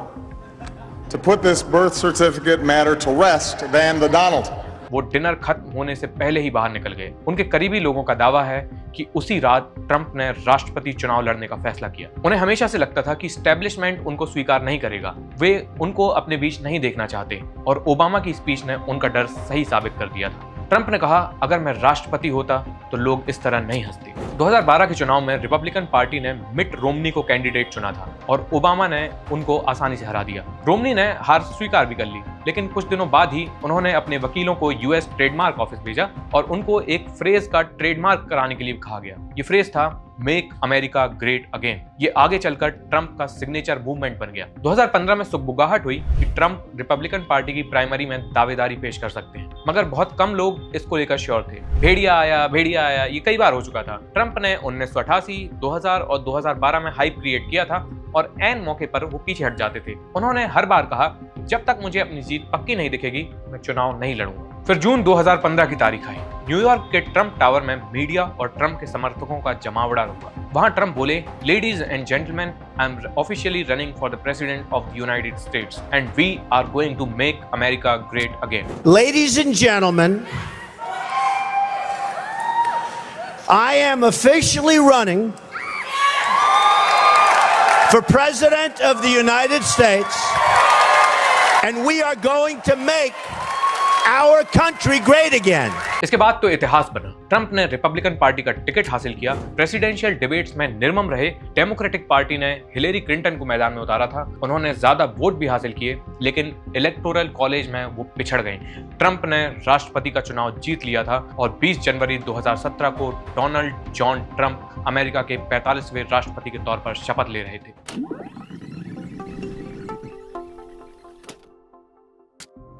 to put this birth certificate matter to rest than the Donald. वो डिनर खत्म होने से पहले ही बाहर निकल गए। उनके करीबी लोगों का दावा है कि उसी रात ट्रंप ने राष्ट्रपति चुनाव लड़ने का फैसला किया। उन्हें हमेशा से लगता था कि एस्टेब्लिशमेंट उनको स्वीकार नहीं करेगा। वे उनको अपने बीच नहीं देखना चाहते और ओबामा की स्पीच ने उनका डर सही साबित कर दिया था। ट्रंप ने कहा, अगर मैं राष्ट्रपति होता तो लोग इस तरह नहीं हंसते। 2012 के चुनाव में रिपब्लिकन पार्टी ने मिट रोमनी को कैंडिडेट चुना था और ओबामा ने उनको आसानी से हरा दिया। रोमनी ने हार स्वीकार भी कर ली, लेकिन कुछ दिनों बाद ही उन्होंने अपने वकीलों को यूएस ट्रेडमार्क ऑफिस भेजा और उनको एक फ्रेज का ट्रेडमार्क कराने के लिए कहा गया। ये फ्रेज था, मेक अमेरिका ग्रेट अगेन। ये आगे चलकर ट्रंप का सिग्नेचर मूवमेंट बन गया। 2015 में सुगबुगाहट हुई कि ट्रंप रिपब्लिकन पार्टी की प्राइमरी में दावेदारी पेश कर सकते हैं, मगर बहुत कम लोग इसको लेकर श्योर थे। भेड़िया आया, ये कई बार हो चुका था। ट्रंप ने 1988, 2000 और 2012 में हाइप क्रिएट किया था और ऐन मौके पर वो पीछे हट जाते थे। उन्होंने हर बार कहा, जब तक मुझे अपनी जीत पक्की नहीं दिखेगी, मैं चुनाव नहीं लड़ूंगा। फिर जून 2015 की तारीख आई। न्यूयॉर्क के ट्रंप टावर में मीडिया और ट्रंप के समर्थकों का जमावड़ा हुआ। वहां ट्रंप बोले, ladies and gentleman, I am officially running for the president of the United States and we are going to make America great again. Ladies and gentlemen, I am officially running for President of the United States, and we are going to make our country great again. इसके बाद तो इतिहास बना। Trump ने Republican party का ticket हासिल किया। Presidential debates में निर्मम रहे। डेमोक्रेटिक पार्टी ने हिलेरी क्लिंटन को मैदान में उतारा था। उन्होंने ज्यादा वोट भी हासिल किए, लेकिन इलेक्टोरल कॉलेज में वो पिछड़ गए। ट्रंप ने राष्ट्रपति का चुनाव जीत लिया था और 20 जनवरी 2017 को डोनाल्ड जॉन ट्रंप अमेरिका के 45वें राष्ट्रपति के तौर पर शपथ ले रहे थे।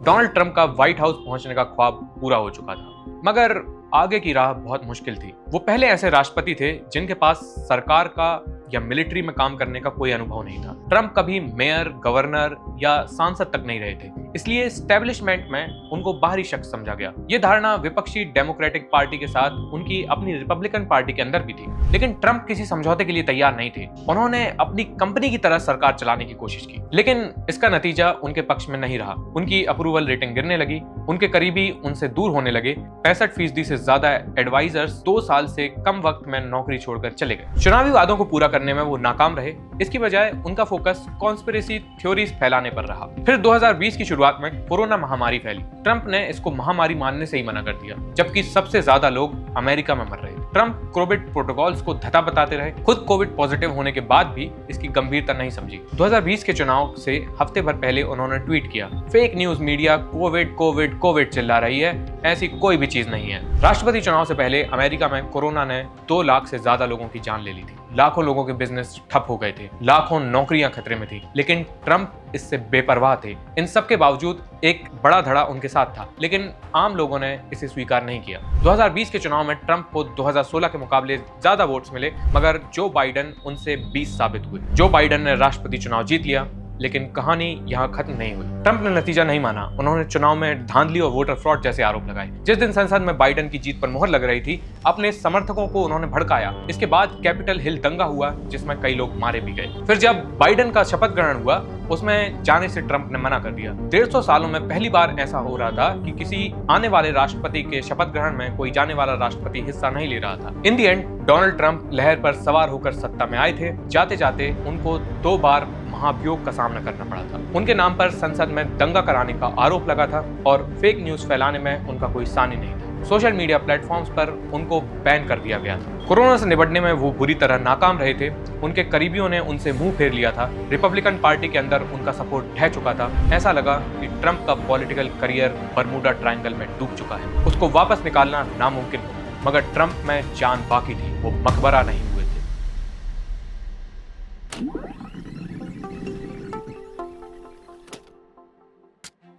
डोनाल्ड ट्रंप का व्हाइट हाउस पहुंचने का ख्वाब पूरा हो चुका था, मगर आगे की राह बहुत मुश्किल थी। वो पहले ऐसे राष्ट्रपति थे जिनके पास सरकार का या मिलिट्री में काम करने का कोई अनुभव नहीं था। ट्रंप कभी मेयर, गवर्नर या सांसद तक नहीं रहे थे, इसलिए एस्टेब्लिशमेंट में उनको बाहरी शख्स समझा गया। ये धारणा विपक्षी डेमोक्रेटिक पार्टी के साथ उनकी अपनी रिपब्लिकन पार्टी के अंदर भी थी। लेकिन ट्रंप किसी समझौते के लिए तैयार नहीं थे। उन्होंने अपनी कंपनी की तरह सरकार चलाने की कोशिश की, लेकिन इसका नतीजा उनके पक्ष में नहीं रहा। उनकी अप्रूवल रेटिंग गिरने लगी, उनके करीबी उनसे दूर होने लगे। 65% से ज्यादा एडवाइजर्स 2 साल से कम वक्त में नौकरी छोड़कर चले गए। चुनावी वादों को पूरा करने में वो नाकाम रहे। इसकी बजाय उनका फोकस कॉन्स्पिरेसी थ्योरीज फैलाने पर रहा। फिर 2020 की शुरुआत में कोरोना महामारी फैली। ट्रंप ने इसको महामारी मानने से ही मना कर दिया, जबकि सबसे ज्यादा लोग अमेरिका में मर रहे थे। ट्रंप कोविड प्रोटोकॉल्स को धता बताते रहे। खुद कोविड पॉजिटिव होने के बाद भी इसकी गंभीरता नहीं समझी। 2020 के चुनाव से हफ्ते भर पहले उन्होंने ट्वीट किया, fake news media Covid Covid Covid चिल्ला रही है, ऐसी कोई भी चीज नहीं है। राष्ट्रपति चुनाव से पहले अमेरिका में कोरोना ने 2 लाख से ज्यादा लोगों की जान ले ली थी। लाखों लोगों के बिजनेस ठप हो गए थे, लाखों नौकरियां खतरे में थी, लेकिन ट्रंप इससे बेपरवाह थे। इन सब के बावजूद एक बड़ा धड़ा उनके साथ था, लेकिन आम लोगों ने इसे स्वीकार नहीं किया। 2020 के चुनाव में ट्रंप को 2016 के मुकाबले ज्यादा वोट्स मिले, मगर जो बाइडन उनसे 20 साबित हुए। जो बाइडन ने राष्ट्रपति चुनाव जीत लिया, लेकिन कहानी यहाँ खत्म नहीं हुई। ट्रंप ने नतीजा नहीं माना। उन्होंने चुनाव में धांधली और वोटर फ्रॉड जैसे आरोप लगाए। जिस दिन संसद में बाइडन की जीत पर मुहर लग रही थी, अपने समर्थकों को उन्होंने भड़काया। इसके बाद कैपिटल हिल दंगा हुआ, जिसमें कई लोग मारे भी गए। फिर जब बाइडन का शपथ ग्रहण हुआ, उसमें जाने से ट्रंप ने मना कर दिया। 150 सालों में पहली बार ऐसा हो रहा था कि किसी आने वाले राष्ट्रपति के शपथ ग्रहण में कोई जाने वाला राष्ट्रपति हिस्सा नहीं ले रहा था। इन दी एंड डोनाल्ड ट्रंप लहर पर सवार होकर सत्ता में आए थे। जाते जाते उनको 2 बार महाभियोग का सामना करना पड़ा था। उनके नाम पर संसद में दंगा कराने का आरोप लगा था और फेक न्यूज फैलाने में उनका कोई सानी नहीं था। सोशल मीडिया प्लेटफॉर्म्स पर उनको बैन कर दिया गया था। कोरोना से निपटने में वो बुरी तरह नाकाम रहे थे। उनके करीबियों ने उनसे मुंह फेर लिया था। रिपब्लिकन पार्टी के अंदर उनका सपोर्ट ढह चुका था। ऐसा लगा कि ट्रंप का पॉलिटिकल करियर बर्मुडा ट्रायंगल में डूब चुका है। उसको वापस निकालना नामुमकिन हो, मगर ट्रंप में जान बाकी थी। वो मकबरा नहीं हुए थे।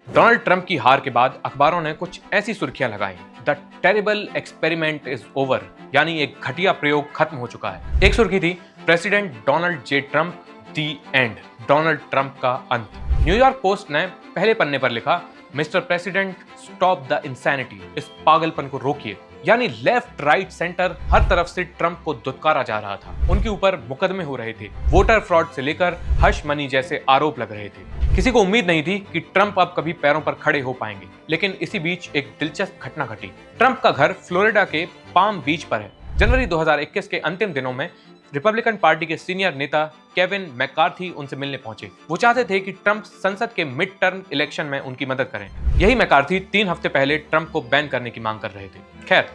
डोनाल्ड ट्रंप की हार के बाद अखबारों ने कुछ ऐसी सुर्खियां लगाई, the terrible experiment is over, यानी एक घटिया प्रयोग खत्म हो चुका है। एक सुर्खी थी, president Donald J Trump the and, Donald Trump का अंत। न्यूयॉर्क पोस्ट ने पहले पन्ने पर लिखा, mister president stop the insanity, इस पागलपन को रोकिए। यानी लेफ्ट राइट सेंटर हर तरफ से ट्रंप को दुत्कारा जा रहा था। उनके ऊपर मुकदमे हो रहे थे। वोटर फ्रॉड से लेकर हश मनी जैसे आरोप लग रहे थे। किसी को उम्मीद नहीं थी कि ट्रंप अब कभी पैरों पर खड़े हो पाएंगे, लेकिन इसी बीच एक दिलचस्प घटना घटी। ट्रंप का घर फ्लोरिडा के पाम बीच पर है। जनवरी 2021 के अंतिम दिनों में रिपब्लिकन पार्टी के सीनियर नेता केविन मैकार्थी उनसे मिलने पहुंचे। वो चाहते थे कि ट्रंप संसद के मिड टर्म इलेक्शन में उनकी मदद करें। यही मैकार्थी 3 हफ्ते पहले ट्रंप को बैन करने की मांग कर रहे थे। खैर,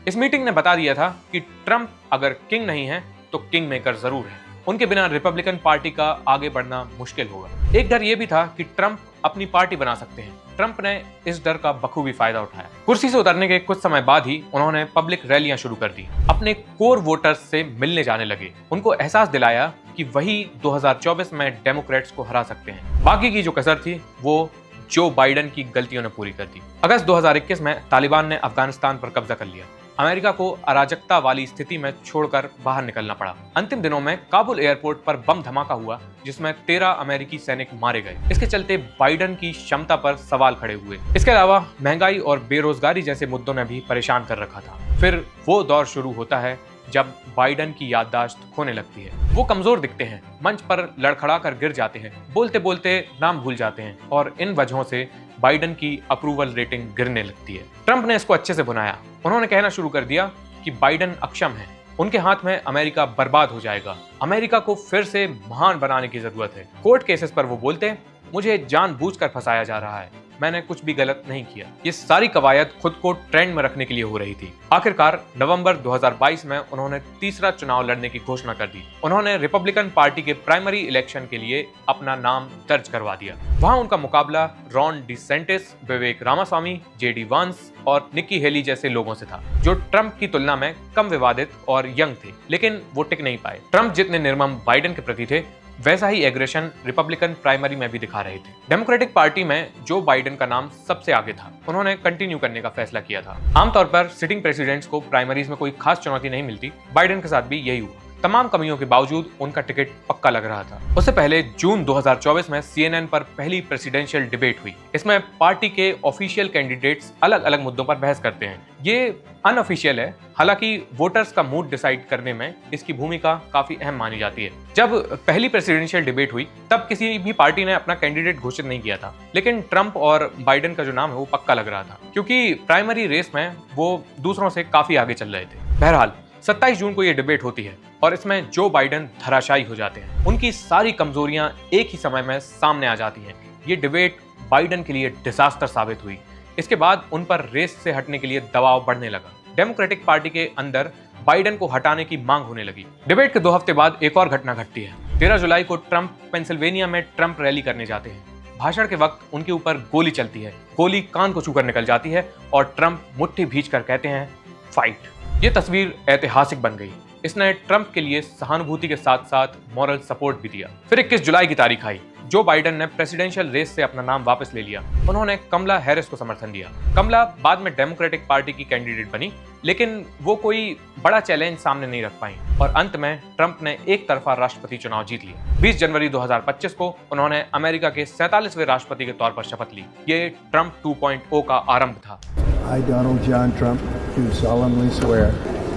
इस मीटिंग ने बता दिया था कि ट्रंप अगर किंग नहीं है तो किंग मेकर जरूर है। उनके बिना रिपब्लिकन पार्टी का आगे बढ़ना मुश्किल होगा। एक डर यह भी था कि ट्रंप अपनी पार्टी बना सकते हैं। ट्रंप ने इस डर का बखूबी फायदा उठाया। कुर्सी से उतरने के कुछ समय बाद ही उन्होंने पब्लिक रैलियां शुरू कर दी। अपने कोर वोटर्स से मिलने जाने लगे। उनको एहसास दिलाया कि वही 2024 में डेमोक्रेट्स को हरा सकते हैं। बाकी की जो कसर थी वो जो बाइडन की गलतियों ने पूरी कर दी। अगस्त 2021 में तालिबान ने अफगानिस्तान पर कब्जा कर लिया। अमेरिका को अराजकता वाली स्थिति में छोड़कर बाहर निकलना पड़ा। अंतिम दिनों में काबुल एयरपोर्ट पर बम धमाका हुआ, जिसमें 13 अमेरिकी सैनिक मारे गए। इसके चलते बाइडन की क्षमता पर सवाल खड़े हुए। इसके अलावा महंगाई और बेरोजगारी जैसे मुद्दों ने भी परेशान कर रखा था। फिर वो दौर शुरू होता है जब बाइडन की याददाश्त खोने लगती है। वो कमजोर दिखते हैं, मंच पर लड़खड़ा कर गिर जाते हैं, बोलते बोलते नाम भूल जाते हैं और इन वजहों से बाइडन की अप्रूवल रेटिंग गिरने लगती है। ट्रंप ने इसको अच्छे से बुनाया। उन्होंने कहना शुरू कर दिया कि बाइडन अक्षम है, उनके हाथ में अमेरिका बर्बाद हो जाएगा, अमेरिका को फिर से महान बनाने की जरूरत है। कोर्ट केसेस पर वो बोलते, मुझे जानबूझकर फंसाया जा रहा है, मैंने कुछ भी गलत नहीं किया। ये सारी कवायद खुद को ट्रेंड में रखने के लिए हो रही थी। आखिरकार नवंबर 2022 में उन्होंने तीसरा चुनाव लड़ने की घोषणा कर दी। उन्होंने रिपब्लिकन पार्टी के प्राइमरी इलेक्शन के लिए अपना नाम दर्ज करवा दिया। वहां उनका मुकाबला रॉन डिसेंटिस, विवेक रामास्वामी, जेडी वांस और निक्की हेली जैसे लोगों से था, जो ट्रंप की तुलना में कम विवादित और यंग थे, लेकिन वो टिक नहीं पाए। ट्रंप जितने निर्मम बाइडन के प्रति थे, वैसा ही एग्रेशन रिपब्लिकन प्राइमरी में भी दिखा रहे थे। डेमोक्रेटिक पार्टी में जो बाइडन का नाम सबसे आगे था। उन्होंने कंटिन्यू करने का फैसला किया था। आमतौर पर सिटिंग प्रेसिडेंट्स को प्राइमरीज में कोई खास चुनौती नहीं मिलती। बाइडन के साथ भी यही हुआ। तमाम कमियों के बावजूद उनका टिकट पक्का लग रहा था। उससे पहले जून 2024 में CNN पर पहली प्रेसिडेंशियल डिबेट हुई। इसमें पार्टी के ऑफिशियल कैंडिडेट्स अलग अलग मुद्दों पर बहस करते हैं। ये अनऑफिशियल है, हालांकि वोटर्स का मूड डिसाइड करने में इसकी भूमिका काफी अहम मानी जाती है। जब पहली प्रेसिडेंशियल डिबेट हुई तब किसी भी पार्टी ने अपना कैंडिडेट घोषित नहीं किया था, लेकिन ट्रंप और बाइडन का जो नाम है वो पक्का लग रहा था, क्योंकि प्राइमरी रेस में वो दूसरों से काफी आगे चल रहे थे। बहरहाल 27 जून को ये डिबेट होती है और इसमें जो बाइडन धराशायी हो जाते हैं। उनकी सारी कमजोरियां एक ही समय में सामने आ जाती हैं। ये डिबेट बाइडन के लिए डिजास्टर साबित हुई। इसके बाद उन पर रेस से हटने के लिए दबाव बढ़ने लगा। डेमोक्रेटिक पार्टी के अंदर बाइडन को हटाने की मांग होने लगी। डिबेट के 2 हफ्ते बाद एक और घटना घटती है। 13 जुलाई को ट्रंप पेंसिल्वेनिया में ट्रंप रैली करने जाते हैं। भाषण के वक्त उनके ऊपर गोली चलती है। गोली कान को छूकर निकल जाती है और ट्रंप मुट्ठी भींच कर कहते हैं, फाइट। ये तस्वीर ऐतिहासिक बन गई। इसने ट्रंप के लिए सहानुभूति के साथ साथ मॉरल सपोर्ट भी दिया। फिर 21 जुलाई की तारीख आई। जो बाइडेन ने प्रेसिडेंशियल रेस से अपना नाम वापस ले लिया। उन्होंने कमला हैरिस को समर्थन दिया। कमला बाद में डेमोक्रेटिक पार्टी की कैंडिडेट बनी, लेकिन वो कोई बड़ा चैलेंज सामने नहीं रख पाई और अंत में ट्रंप ने एक तरफा राष्ट्रपति चुनाव जीत लिया। 20 जनवरी 2025 को उन्होंने अमेरिका के 47वें राष्ट्रपति के तौर पर शपथ ली। ये ट्रंप 2.0 का आरंभ था। I, Donald John Trump, do solemnly swear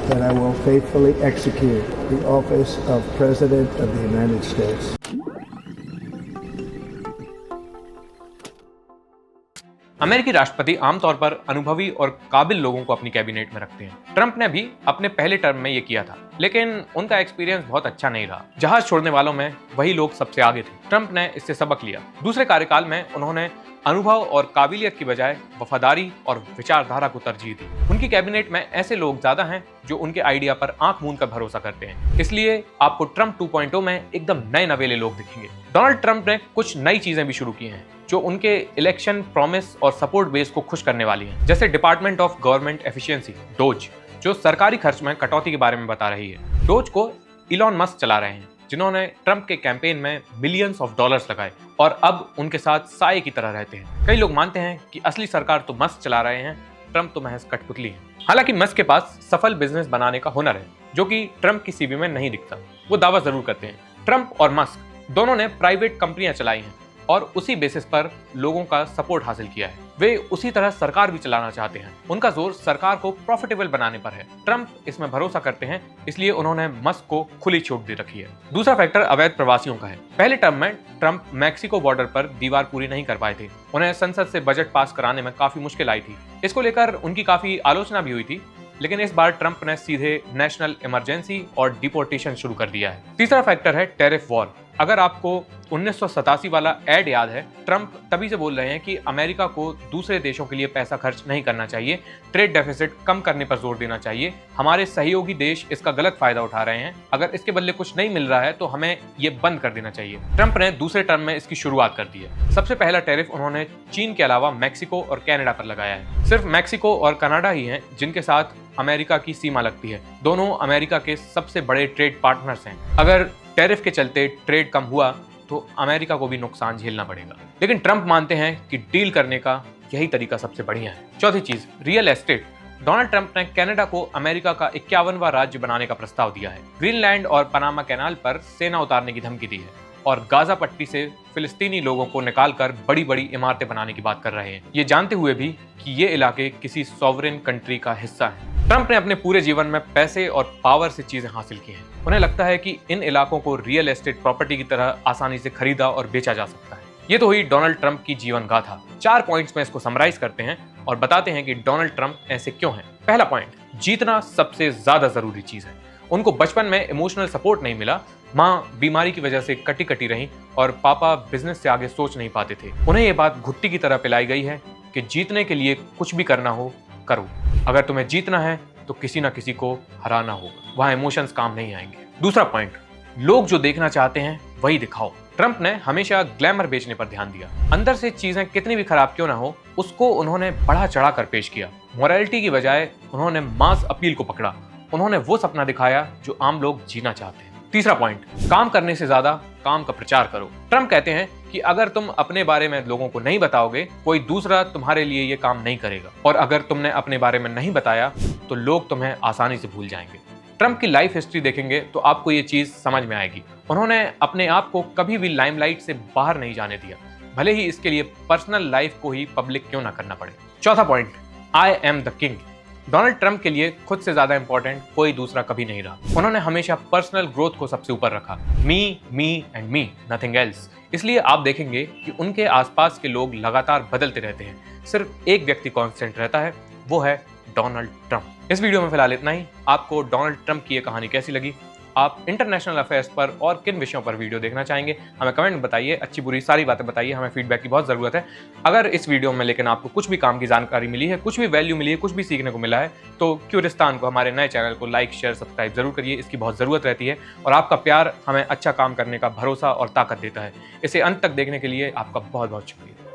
that I will faithfully execute the office of President of the United States. अमेरिकी राष्ट्रपति आमतौर पर अनुभवी और काबिल लोगों को अपनी कैबिनेट में रखते हैं। ट्रंप ने भी अपने पहले टर्म में ये किया था, लेकिन उनका एक्सपीरियंस बहुत अच्छा नहीं रहा। जहाज छोड़ने वालों में वही लोग सबसे आगे थे। ट्रंप ने इससे सबक लिया। दूसरे कार्यकाल में उन्होंने अनुभव और काबिलियत की बजाय वफादारी और विचारधारा को तरजीह दी। उनकी कैबिनेट में ऐसे लोग ज्यादा हैं जो उनके आइडिया पर आंख मूंद कर भरोसा करते हैं। इसलिए आपको ट्रंप 2.0 में एकदम नए नवेले लोग दिखेंगे। डोनाल्ड ट्रंप ने कुछ नई चीजें भी शुरू की हैं जो उनके इलेक्शन प्रॉमिस और सपोर्ट बेस को खुश करने वाली हैं, जैसे department of government efficiency dose, जो सरकारी खर्च में कटौती के बारे में बता रही है। डोज को इलॉन मस्क चला रहे हैं, जिन्होंने ट्रंप के कैंपेन में मिलियंस ऑफ डॉलर्स लगाए और अब उनके साथ साए की तरह रहते हैं। कई लोग मानते हैं कि असली सरकार तो मस्क चला रहे हैं, ट्रंप तो महज कठपुतली है। हालांकि मस्क के पास सफल बिजनेस बनाने का हुनर है, जो कि ट्रंप की सीवी में नहीं दिखता। वो दावा जरूर करते हैं। ट्रंप और मस्क दोनों ने प्राइवेट कंपनियां चलाई हैं और उसी बेसिस पर लोगों का सपोर्ट हासिल किया है। वे उसी तरह सरकार भी चलाना चाहते हैं। उनका जोर सरकार को प्रॉफिटेबल बनाने पर है। ट्रंप इसमें भरोसा करते हैं, इसलिए उन्होंने मस्क को खुली छूट दे रखी है। दूसरा फैक्टर अवैध प्रवासियों का है। पहले टर्म में ट्रंप मैक्सिको बॉर्डर पर दीवार पूरी नहीं कर पाए थे। उन्हें संसद से बजट पास कराने में काफी मुश्किल आई थी। इसको लेकर उनकी काफी आलोचना भी हुई थी, लेकिन इस बार ट्रंप ने सीधे नेशनल इमरजेंसी और डिपोर्टेशन शुरू कर दिया है। तीसरा फैक्टर है टैरिफ वॉर। अगर आपको 1987 वाला एड याद है, ट्रंप तभी से बोल रहे हैं कि अमेरिका को दूसरे देशों के लिए पैसा खर्च नहीं करना चाहिए, ट्रेड डेफिसिट कम करने पर जोर देना चाहिए। हमारे सहयोगी देश इसका गलत फायदा उठा रहे हैं। अगर इसके बदले कुछ नहीं मिल रहा है तो हमें ये बंद कर देना चाहिए। ट्रंप ने दूसरे टर्म में इसकी शुरुआत कर दी है। सबसे पहला टैरिफ उन्होंने चीन के अलावा मैक्सिको और कनाडा पर लगाया है। सिर्फ मैक्सिको और कनाडा ही हैं जिनके साथ अमेरिका की सीमा लगती है। दोनों अमेरिका के सबसे बड़े ट्रेड पार्टनर्स हैं। अगर टैरिफ के चलते ट्रेड कम हुआ तो अमेरिका को भी नुकसान झेलना पड़ेगा, लेकिन ट्रंप मानते हैं कि डील करने का यही तरीका सबसे बढ़िया है। चौथी चीज, रियल एस्टेट। डोनाल्ड ट्रंप ने कनाडा को अमेरिका का 51वां राज्य बनाने का प्रस्ताव दिया है। ग्रीनलैंड और पनामा कैनाल पर सेना उतारने की धमकी दी है और गाजा पट्टी से फिलिस्तीनी लोगों को निकालकर बड़ी बड़ी इमारतें बनाने की बात कर रहे हैं, ये जानते हुए भी कि ये इलाके किसी सॉवरेन कंट्री का हिस्सा है। ट्रंप ने अपने पूरे जीवन में पैसे और पावर से चीजें हासिल की हैं। उन्हें लगता है कि इन इलाकों को रियल एस्टेट प्रॉपर्टी की तरह आसानी से खरीदा और बेचा जा सकता है। ये तो हुई डोनाल्ड ट्रंप की जीवन गाथा। 4 पॉइंट्स में इसको समराइज करते हैं और बताते हैं कि डोनाल्ड ट्रंप ऐसे क्यों हैं। पहला पॉइंट, जीतना सबसे ज्यादा जरूरी चीज है। उनको बचपन में इमोशनल सपोर्ट नहीं मिला। माँ बीमारी की वजह से कटी कटी रही और पापा बिजनेस से आगे सोच नहीं पाते थे। उन्हें ये बात घुट्टी की तरह पिलाई गई है कि जीतने के लिए कुछ भी करना हो करो। अगर तुम्हें जीतना है तो किसी ना किसी को हराना होगा। वहां इमोशंस काम नहीं आएंगे। दूसरा पॉइंट, लोग जो देखना चाहते हैं वही दिखाओ। ट्रंप ने हमेशा ग्लैमर बेचने पर ध्यान दिया। अंदर से चीजें कितनी भी खराब क्यों ना हो, उसको उन्होंने बढ़ा चढ़ा कर पेश किया। मोरालिटी की बजाय उन्होंने मास अपील को पकड़ा। उन्होंने वो सपना दिखाया जो आम लोग जीना चाहते हैं। तीसरा पॉइंट, काम करने से ज्यादा काम का प्रचार करो। ट्रंप कहते हैं कि अगर तुम अपने बारे में लोगों को नहीं बताओगे, कोई दूसरा तुम्हारे लिए ये काम नहीं करेगा, और अगर तुमने अपने बारे में नहीं बताया तो लोग तुम्हें आसानी से भूल जाएंगे। ट्रंप की लाइफ हिस्ट्री देखेंगे तो आपको ये चीज समझ में आएगी। उन्होंने अपने आप को कभी भी लाइमलाइट से बाहर नहीं जाने दिया, भले ही इसके लिए पर्सनल लाइफ को ही पब्लिक क्यों ना करना पड़े। चौथा point, I am the king. Donald Trump के लिए खुद से ज्यादा इंपॉर्टेंट कोई दूसरा कभी नहीं रहा। उन्होंने हमेशा पर्सनल ग्रोथ को सबसे ऊपर रखा। Me and me, nothing else. इसलिए आप देखेंगे कि उनके आसपास के लोग लगातार बदलते रहते हैं। सिर्फ एक व्यक्ति कांस्टेंट रहता है, वो है डोनाल्ड ट्रंप। इस वीडियो में फिलहाल इतना ही। आपको डोनाल्ड ट्रंप की ये कहानी कैसी लगी? आप इंटरनेशनल अफेयर्स पर और किन विषयों पर वीडियो देखना चाहेंगे, हमें कमेंट में बताइए। अच्छी बुरी सारी बातें बताइए, हमें फीडबैक की बहुत ज़रूरत है। अगर इस वीडियो में लेकिन आपको कुछ भी काम की जानकारी मिली है, कुछ भी वैल्यू मिली है, कुछ भी सीखने को मिला है, तो क्यूरिस्तान को, हमारे नए चैनल को लाइक शेयर सब्सक्राइब जरूर करिए। इसकी बहुत ज़रूरत रहती है और आपका प्यार हमें अच्छा काम करने का भरोसा और ताकत देता है। इसे अंत तक देखने के लिए आपका बहुत बहुत शुक्रिया।